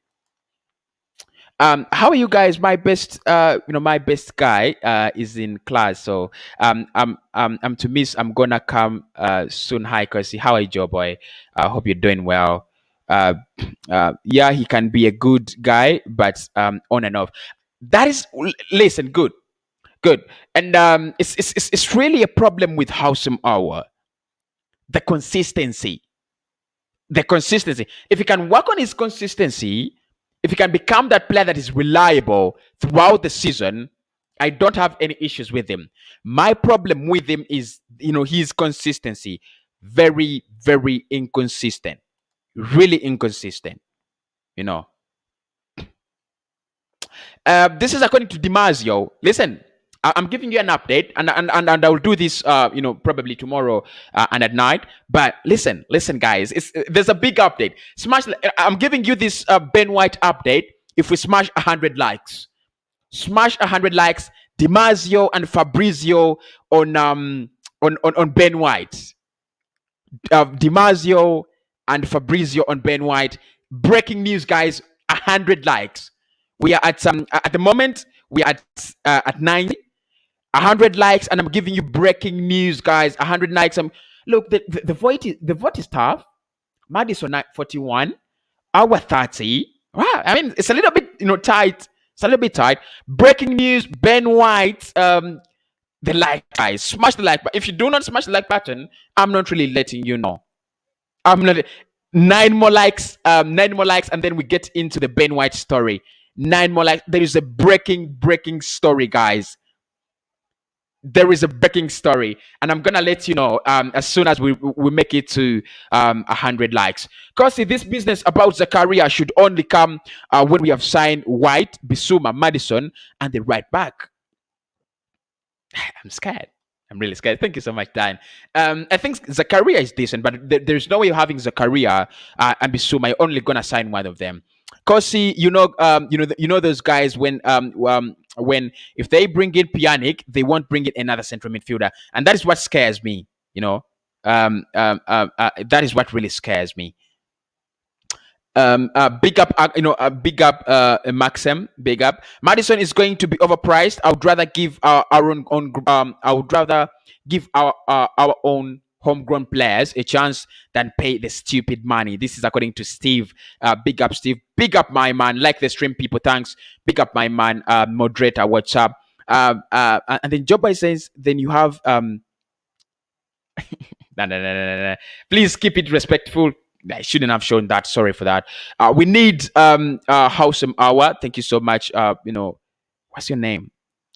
How are you guys? My best guy is in class, so I'm to miss. I'm gonna come soon. Hi, Cossy. How are you, Joe boy? I hope you're doing well. Yeah, he can be a good guy, but on and off. That is, listen, good. And it's really a problem with Houssem Aouar. The consistency. If he can work on his consistency, if he can become that player that is reliable throughout the season, I don't have any issues with him. My problem with him is, his consistency. Very, very inconsistent. Really inconsistent. This is according to DiMarzio. Listen, I'm giving you an update, and I will do this, probably tomorrow and at night. But listen, guys, there's a big update. I'm giving you this Ben White update. If we smash 100 likes, DiMarzio and Fabrizio on Ben White. DiMarzio and Fabrizio on Ben White. Breaking news, guys! 100 likes. We are at the moment we are at 90. 100 likes, and I'm giving you breaking news, guys. 100 likes. Look, the vote is tough. Maddison 41, our 30. Wow, I mean it's a little bit tight. It's a little bit tight. Breaking news: Ben White. The like, guys, smash the like button. If you do not smash the like button, I'm not really letting you know. I'm not. 9 more likes, and then we get into the Ben White story. 9 more likes. There is a breaking story, guys. There is a breaking story, and I'm gonna let you know as soon as we make it to 100 likes. Because this business about Zakaria should only come when we have signed White, Bissouma, Maddison, and the right back. I'm scared. I'm really scared. Thank you so much, Dan. I think Zakaria is decent, but there's no way of having Zakaria and Bissouma. You're only gonna sign one of them. Cossy, those guys when if they bring in Pjanic, they won't bring in another central midfielder, and that is what scares me. That is what really scares me. Big up, Maxim. Big up. Maddison is going to be overpriced. I would rather give our own homegrown players a chance than pay the stupid money. This is according to Steve. Big up, Steve. Big up, my man. Like the stream, people. Thanks. Big up, my man. Moderator, what's up? And then Jobai says, then you have no. Please keep it respectful. I shouldn't have shown that. Sorry for that. We need Houssem Aouar. Thank you so much. What's your name?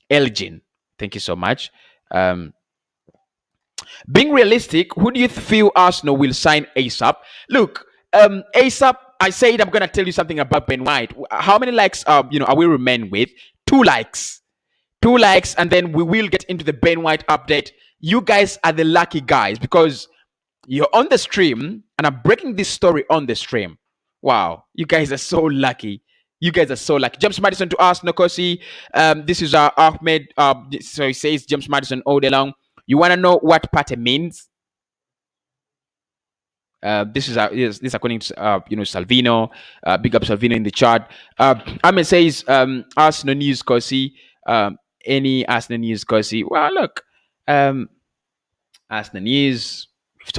Elgin. Thank you so much. Being realistic, who do you feel Arsenal will sign ASAP? Look, ASAP. I said I'm gonna tell you something about Ben White. How many likes are we remain with? 2 likes. 2 likes, and then we will get into the Ben White update. You guys are the lucky guys because you're on the stream and I'm breaking this story on the stream. Wow, you guys are so lucky. You guys are so lucky. James Maddison to Arsenal, Cossy. This is Ahmed. So he says James Maddison all day long. You want to know what Pate means? This is according to Salvino. Big up Salvino in the chat. Ahmed says Arsenal news, Cossy. Any Arsenal news, Cossy? Well, look, Arsenal news. We've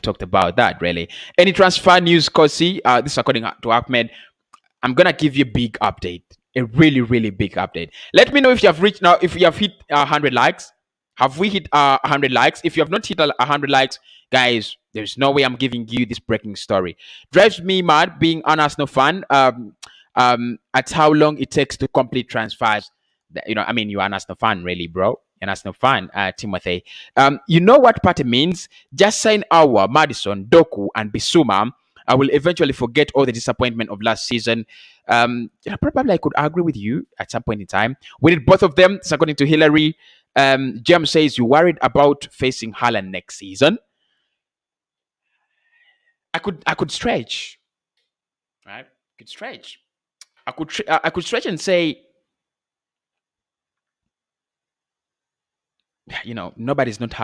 talked about that really. Any transfer news, Cossy? This is according to Ahmed. I'm gonna give you a big update, a really, really big update. Let me know if you have reached now. If you have hit 100 likes, have we hit 100 likes? If you have not hit 100 likes, guys, there's no way I'm giving you this breaking story. Drives me mad being an Arsenal fan. At how long it takes to complete transfers. You're an Arsenal fan, really, bro. An Arsenal fan, Timothy. You know what Pate means? Just sign Aouar, Maddison, Doku, and Bissouma. I will eventually forget all the disappointment of last season. Probably I could agree with you at some point in time. We need both of them. It's according to Hillary. Jem says, you worried about facing Haaland next season? I could stretch. Right? I could stretch. I could stretch and say, nobody's not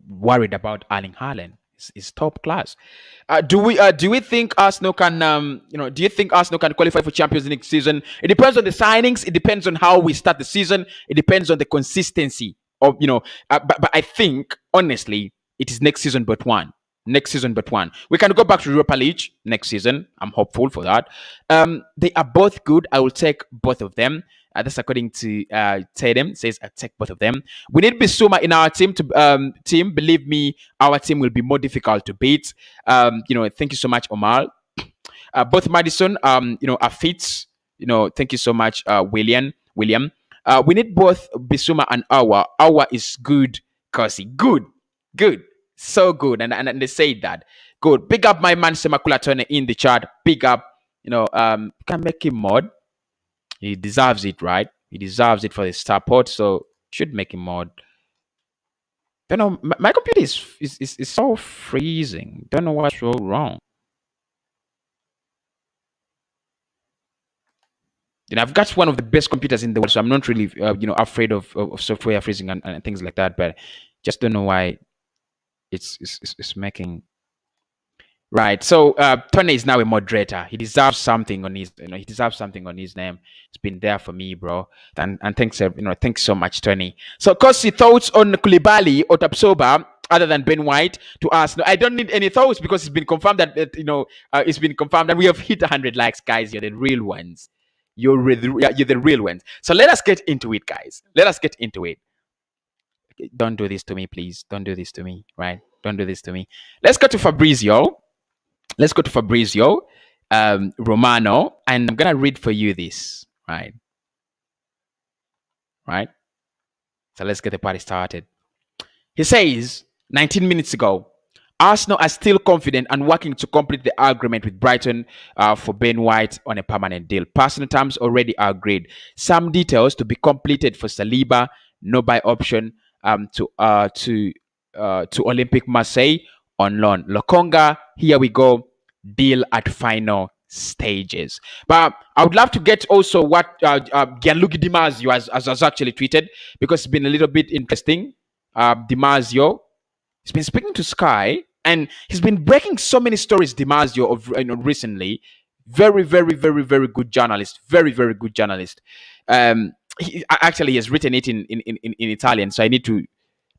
worried about Erling Haaland. It's top class. Do we think Arsenal can do you think Arsenal can qualify for Champions League season? It depends on the signings. It depends on how we start the season. It depends on the consistency of but I think honestly it is next season but one. Next season but one. We can go back to Europa League next season. I'm hopeful for that. They are both good. I will take both of them. That's according to Tatum. Says I take both of them. We need Bissouma in our team. Believe me, our team will be more difficult to beat. Thank you so much, Omar. Both Maddison, are fit. Thank you so much, William. We need both Bissouma and Aouar. Aouar is good, Cossy. Good. So good. And they say that. Good. Big up my man Semakula Turner in the chat. Big up. Can make him mod. He deserves it, right? He deserves it for the support, so should make him mod. Don't know. My computer is so freezing. Don't know what's so wrong. I've got one of the best computers in the world, so I'm not really, afraid of software freezing and things like that. But just don't know why it's making. Right. So Tony is now a moderator. He deserves something on his, he deserves something on his name. It's been there for me, bro. And thanks, thanks so much, Tony. So, Cossy, thoughts on Koulibaly or Tapsoba other than Ben White to us? No, I don't need any thoughts because it's been confirmed that it's been confirmed that we have hit 100 likes, guys. You're the real ones. You're the real ones. So let us get into it, guys. Let us get into it. Don't do this to me, please. Don't do this to me, right? Don't do this to me. Let's go to Fabrizio. Romano, and I'm gonna read for you this, right? So let's get the party started. He says, 19 minutes ago, Arsenal are still confident and working to complete the agreement with Brighton for Ben White on a permanent deal. Personal terms already are agreed. Some details to be completed for Saliba, no buy option to Olympique Marseille on loan. Lokonga, here we go. Deal at final stages. But I would love to get also what Gianluigi Di Marzio has actually tweeted, because it's been a little bit interesting. Di Marzio, he's been speaking to Sky and he's been breaking so many stories. Di Marzio of recently, very, very, very, very good journalist. Very, very good journalist. He has written it in Italian, so I need to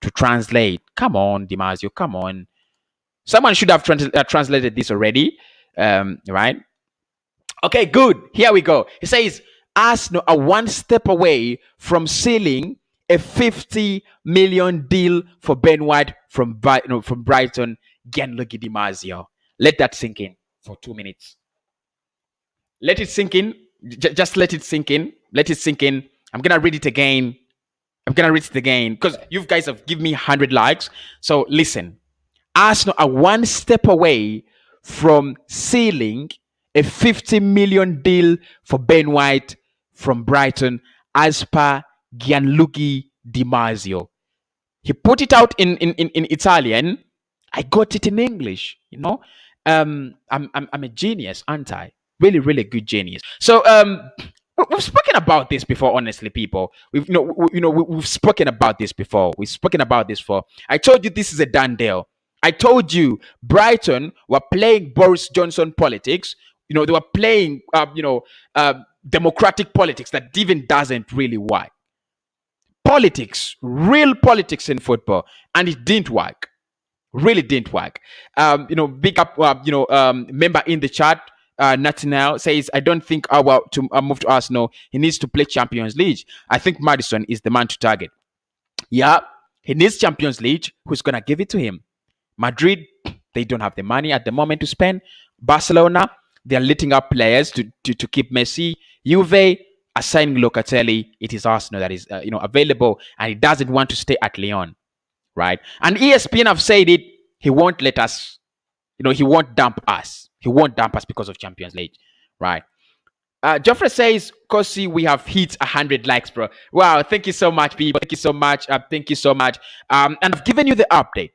to translate. Come on, Dimasio, come on. Someone should have translated this already, right? Okay, good. Here we go. He says, Arsenal are one step away from sealing a 50 million deal for Ben White from Brighton, Gianluigi Di Marzio. Let that sink in for 2 minutes. Let it sink in. Just let it sink in. Let it sink in. I'm going to read it again. Because you guys have given me 100 likes. So listen. Arsenal are one step away from sealing a 50 million deal for Ben White from Brighton, as per Gianluigi Di Marzio. He put it out in Italian. I got it in English. I'm a genius, aren't I? Really, really good genius. So we've spoken about this before, honestly, people. We've spoken about this before. I told you this is a done deal. I told you Brighton were playing Boris Johnson politics. They were playing, democratic politics that even doesn't really work. Politics, real politics in football, and it didn't work. Really didn't work. Big up, member in the chat, Natinel says, I don't think to move to Arsenal. He needs to play Champions League. I think Maddison is the man to target. Yeah, he needs Champions League. Who's gonna give it to him? Madrid, they don't have the money at the moment to spend. Barcelona, they're letting up players to keep Messi. Juve are signing Locatelli. It is Arsenal that is available, and he doesn't want to stay at Lyon, right? And ESPN have said it. He won't let us. He won't dump us. He won't dump us because of Champions League, right? Geoffrey says, Cossy, we have hit 100 likes, bro. Wow, thank you so much, people. Thank you so much. Thank you so much. And I've given you the update.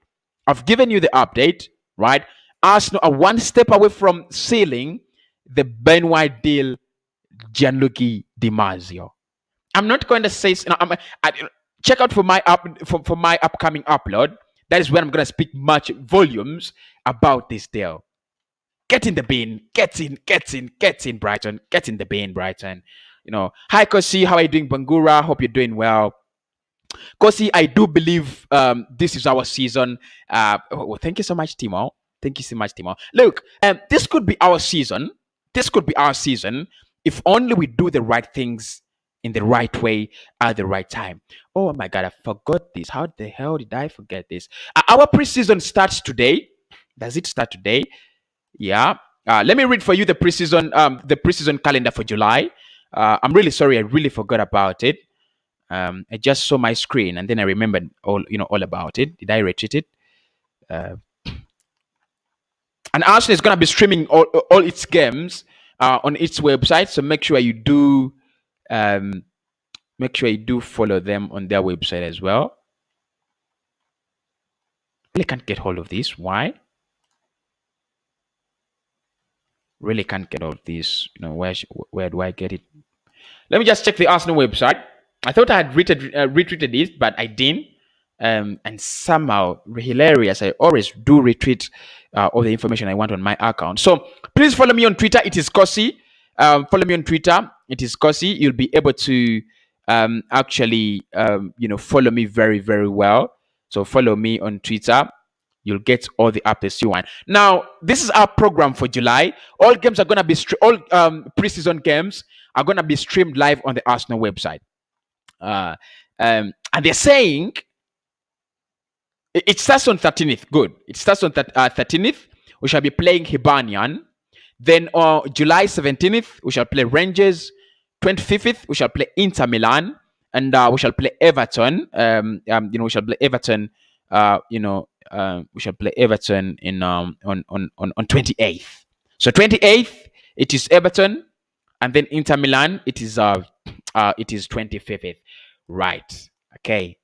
Right? Arsenal are one step away from sealing the Ben White deal, Gianluigi Di Marzio. I'm not going to say. Check out for my upcoming upload. That is when I'm going to speak much volumes about this deal. Get in the bin. Get in, Brighton. Get in the bin, Brighton. Hi, Cossy. How are you doing, Bangura? Hope you're doing well. Cossy, I do believe this is our season. Thank you so much, Timo. Look, this could be our season. If only we do the right things in the right way at the right time. Oh my God, I forgot this. How the hell did I forget this? Our preseason starts today. Does it start today? Yeah. Let me read for you the preseason calendar for July. I'm really sorry. I really forgot about it. I just saw my screen and then I remembered all about it. Did I retweet it? And Arsenal is going to be streaming all its games on its website. So make sure you do follow them on their website as well. Really can't get hold of this. Why? Really can't get hold of this. Where do I get it? Let me just check the Arsenal website. I thought I had retweeted it, but I didn't. And somehow, hilarious, I always do retweet all the information I want on my account. So please follow me on Twitter. It is Cossy. Follow me on Twitter. It is Cossy. You'll be able to actually follow me very, very well. So follow me on Twitter. You'll get all the updates you want. Now, this is our program for July. All games are going to be preseason games are going to be streamed live on the Arsenal website. And they're saying it starts on 13th. Good. It starts on 13th. We shall be playing Hibernian. Then on July 17th, we shall play Rangers. 25th, we shall play Inter Milan. And we shall play Everton. We shall play Everton. We shall play Everton on 28th. So 28th, it is Everton. And then Inter Milan, it is 25th. Right. Okay.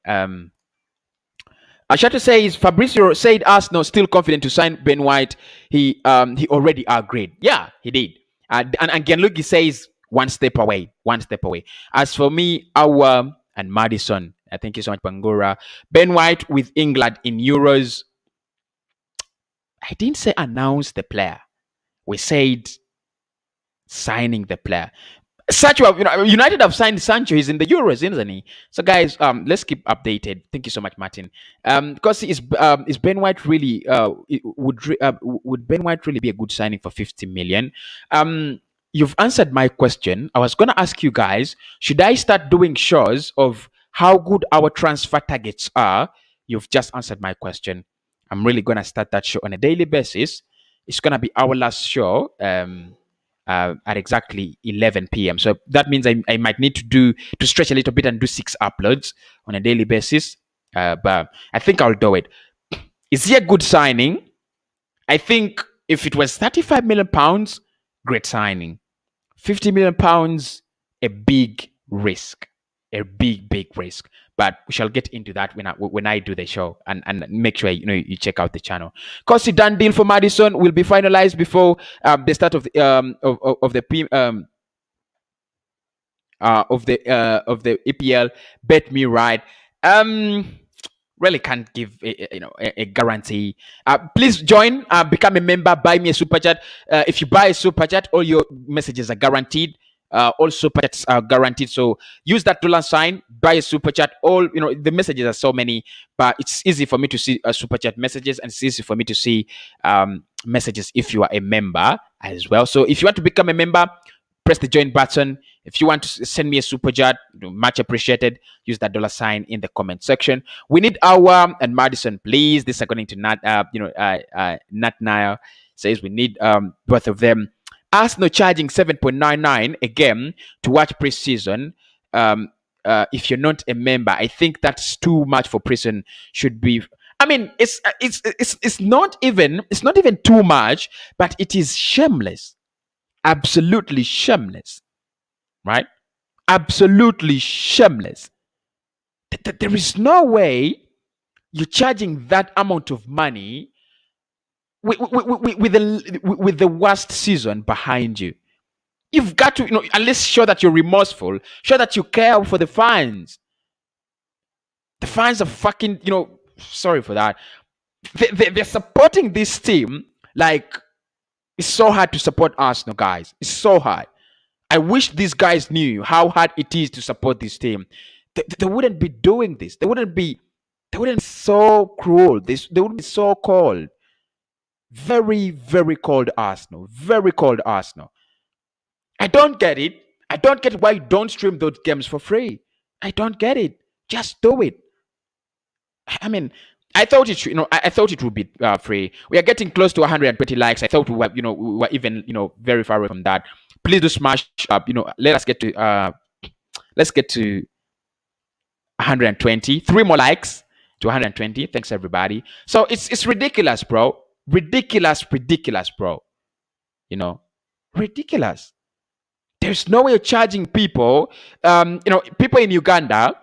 Shato says Fabrizio said Arsenal still confident to sign Ben White. He already agreed. Yeah, he did. And Gianluigi says one step away. As for me, and Maddison, thank you so much, Bangura. Ben White with England in Euros. I didn't say announce the player. We said signing the player. Sancho, United have signed Sancho. He's in the Euros, isn't he? So, guys, let's keep updated. Thank you so much, Martin. Because is Ben White really would Ben White really be a good signing for 50 million? You've answered my question. I was gonna ask you guys, should I start doing shows of how good our transfer targets are? You've just answered my question. I'm really gonna start that show on a daily basis. It's gonna be our last show. At exactly 11 p.m. So that means I might need to stretch a little bit and do 6 uploads on a daily basis. But I think I'll do it. Is he a good signing? I think if it was 35 million pounds, great signing. 50 million pounds, a big risk, a big risk. But we shall get into that when I do the show, and make sure you check out the channel. Cossy done deal for Maddison will be finalized before the start of the of the EPL. Bet me right. Really can't give a guarantee. Please join, become a member, buy me a super chat. If you buy a super chat, all your messages are guaranteed. All super chats are guaranteed. So use that dollar sign, buy a super chat. All the messages are so many, but it's easy for me to see super chat messages, and it's easy for me to see messages if you are a member as well. So if you want to become a member, press the join button. If you want to send me a super chat, much appreciated. Use that dollar sign in the comment section. We need our and Maddison, please. This is according to Nat Nile says we need both of them. Arsenal charging 7.99 again to watch preseason. If you're not a member, I think that's too much for prison. Should be. I mean, it's not even too much, but it is shameless. Absolutely shameless, right? Absolutely shameless. There is no way you're charging that amount of money with the worst season behind you. You've got to, at least show that you're remorseful, show that you care for the fans. The fans are fucking, sorry for that. They're supporting this team like it's so hard to support Arsenal, guys. It's so hard. I wish these guys knew how hard it is to support this team. They wouldn't be doing this. They wouldn't be so cruel. They wouldn't be so cold. Very, very cold Arsenal. Very cold Arsenal. I don't get it. I don't get why you don't stream those games for free. I don't get it. Just do it. I mean, I thought it should, I thought it would be free. We are getting close to 120 likes. I thought we were even, very far away from that. Please do smash up. Let us get to let's get to 120. 3 more likes to 120. Thanks everybody. So it's ridiculous, bro. Ridiculous, bro. Ridiculous. There's no way you're charging people. People in Uganda.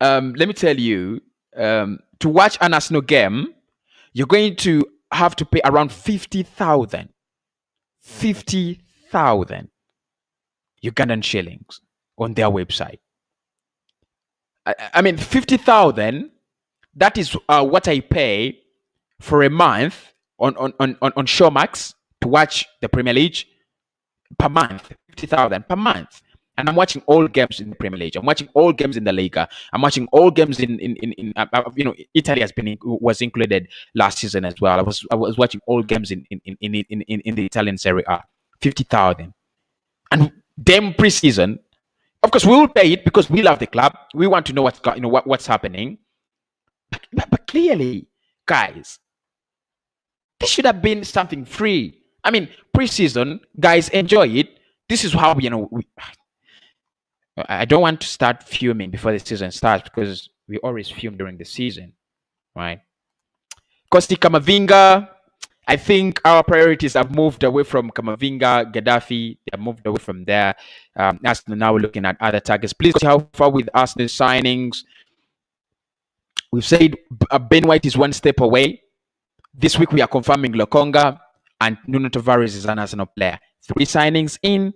Let me tell you. To watch an Arsenal game, you're going to have to pay around 50,000 Ugandan shillings on their website. I mean, 50,000. That is what I pay for a month on Showmax to watch the Premier League per month. 50,000 per month. And I'm watching all games in the Premier League. I'm watching all games in the Liga. I'm watching all games in Italy was included last season as well. I was watching all games in the Italian Serie A. 50,000. And them preseason, of course, we will pay it because we love the club. We want to know what's happening. But clearly, guys, this should have been something free. I mean, preseason, guys, enjoy it. This is how I don't want to start fuming before the season starts because we always fume during the season, right? Cossy Kamavinga, I think our priorities have moved away from Kamavinga, Gaddafi. They have moved away from there. Arsenal now we're looking at other targets. Please see how far with Arsenal signings. We've said Ben White is one step away. This week we are confirming Lokonga and Nuno Tavares is an Arsenal player. 3 signings in.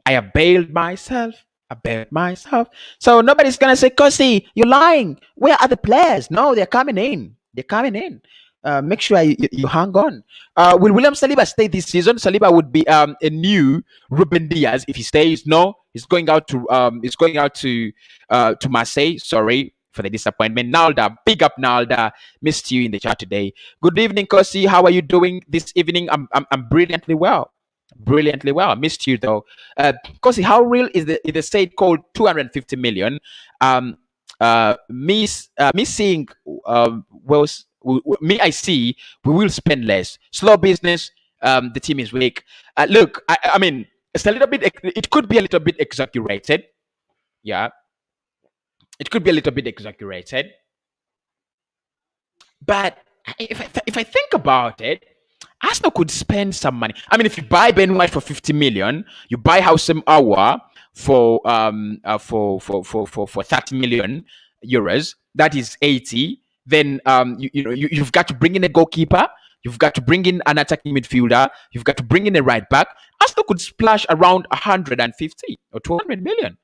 I have bailed myself. So nobody's gonna say, Cossy, you're lying. Where are the players? No, they're coming in. make sure you hang on. Will William Saliba stay this season? Saliba would be a new Ruben Diaz if he stays. No, he's going out to Marseille. Sorry for the disappointment. Nalda, big up Nalda. Missed you in the chat today. Good evening, Cossy. How are you doing this evening? I'm brilliantly well. Brilliantly well. Missed you though. Cossy, how real is the state called 250 million? Me seeing me, I see we will spend less. Slow business. The team is weak. Look, I mean, it's a little bit. It could be a little bit exaggerated. Yeah, it could be a little bit exaggerated. But if I think about it, Arsenal could spend some money. I mean, if you buy Ben White for 50 million, you buy Houssem Aouar for 30 million euros. That is 80. Then you've got to bring in a goalkeeper. You've got to bring in an attacking midfielder. You've got to bring in a right back. Arsenal could splash around 150 or 200 million.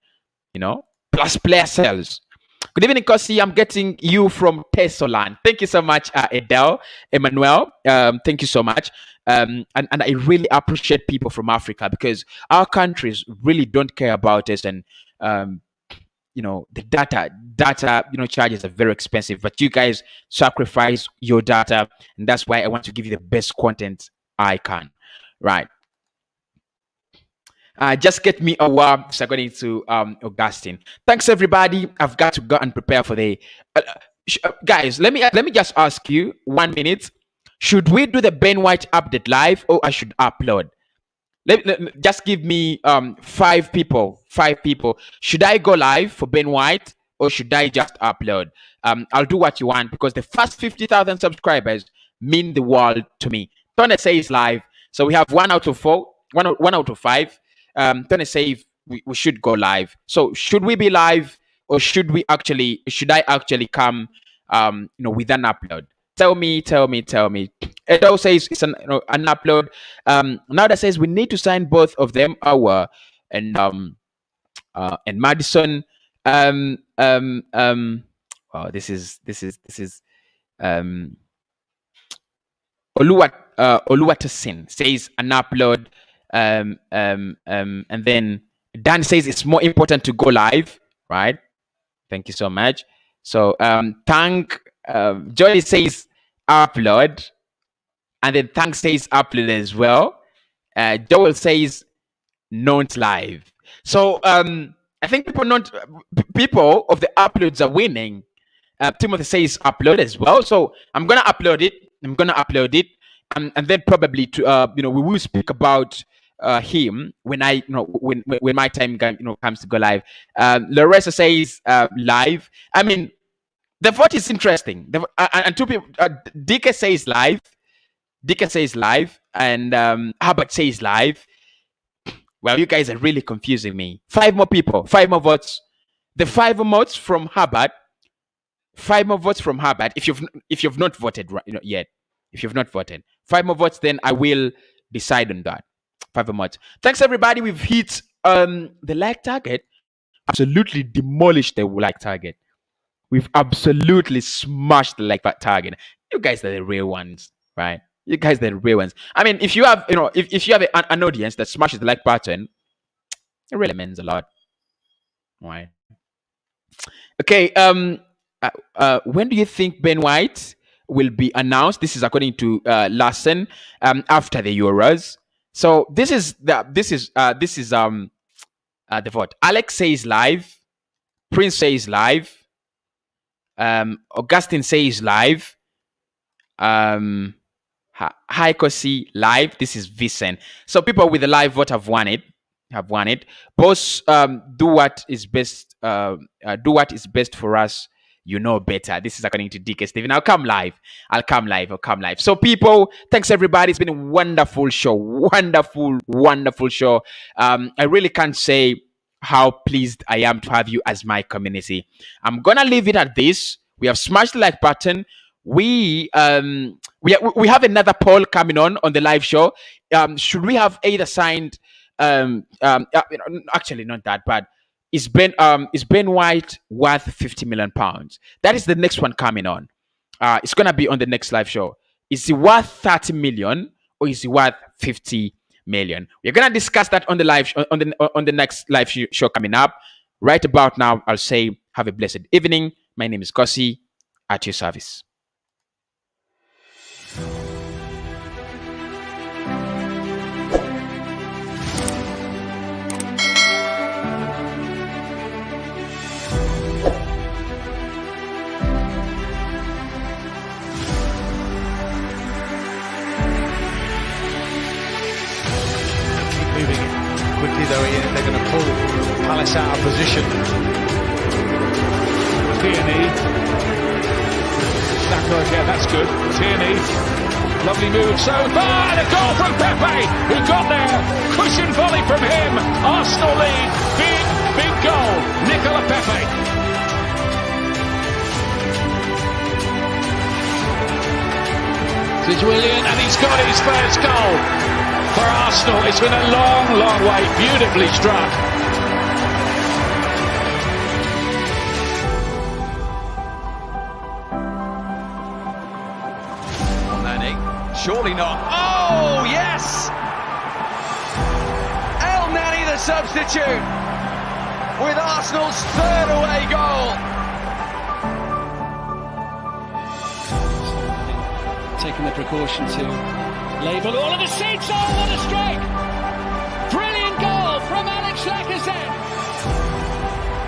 Plus player sales. Good evening, Cossy. I'm getting you from Tesolan. Thank you so much, Emmanuel. Thank you so much. And I really appreciate people from Africa because our countries really don't care about us. And, the data, charges are very expensive. But you guys sacrifice your data. And that's why I want to give you the best content I can. Right. Just get me a word, according to Augustine. Thanks, everybody. I've got to go and prepare for the guys. Let me just ask you 1 minute. Should we do the Ben White update live, or I should upload? Just give me 5 people. 5 people. Should I go live for Ben White, or should I just upload? I'll do what you want because the first 50,000 subscribers mean the world to me. Tony says live, so we have 1 out of 4, 1 out of 5. Tony say we should go live. So should we be live, or should I actually come with an upload? Tell me. Edo says it's an upload. Nada says we need to sign both of them, our and Maddison. This is Oluwatosin says an upload. And then Dan says it's more important to go live, right? Thank you so much. So Joy says upload, and then Thank says upload as well. Joel says not live. So I think people of the uploads are winning. Timothy says upload as well. So I'm gonna upload it. And then probably to we will speak about him when when my time comes to go live. Larissa says live. I mean, the vote is interesting. And 2 people. DK says live. And Herbert says live. Well, you guys are really confusing me. 5 more people. 5 more votes. The 5 more votes from Herbert. 5 more votes from Herbert. If you've not voted yet. If you've not voted, 5 more votes, then I will decide on that. 5 more votes. Thanks, everybody. We've hit the like target. Absolutely demolished the like target. We've absolutely smashed the like target. You guys are the real ones, right? You guys are the real ones. I mean, if you have, if you have an audience that smashes the like button, it really means a lot. Right? Okay. When do you think Ben White will be announced? This is according to Larsen, after the Euros. So this is the vote. Alex says live. Prince says live. Augustine says live. Hi Cossy live. This is Vicen. So people with the live vote have won it. Both do what is best. Do what is best for us. You know better. This is according to DK Steven. I'll come live. So people, thanks everybody. It's been a wonderful show. Wonderful show. I really can't say how pleased I am to have you as my community. I'm gonna leave it at this. We have smashed the like button. We have another poll coming on the live show. Should we have either signed actually not that bad. Is Ben White worth £50 million? That is the next one coming on. It's gonna be on the next live show. Is he worth 30 million or is he worth 50 million? We're gonna discuss that on the live on the next live show coming up. Right about now, I'll say have a blessed evening. My name is Cossy, at your service. Quickly though, Ian, they're going to pull Palace out of position. Tierney. Saka again, that's good. Tierney. Lovely move so far, and a goal from Pepe, who got there. Cushion volley from him. Arsenal lead. Big goal. Nicola Pepe. This is Willian, and he's got his first goal. For Arsenal, it's been a long way, beautifully struck. Nani, surely not. Oh, yes! El Nani, the substitute, with Arsenal's third away goal. Taking the precaution to label all of the seats. Oh, what a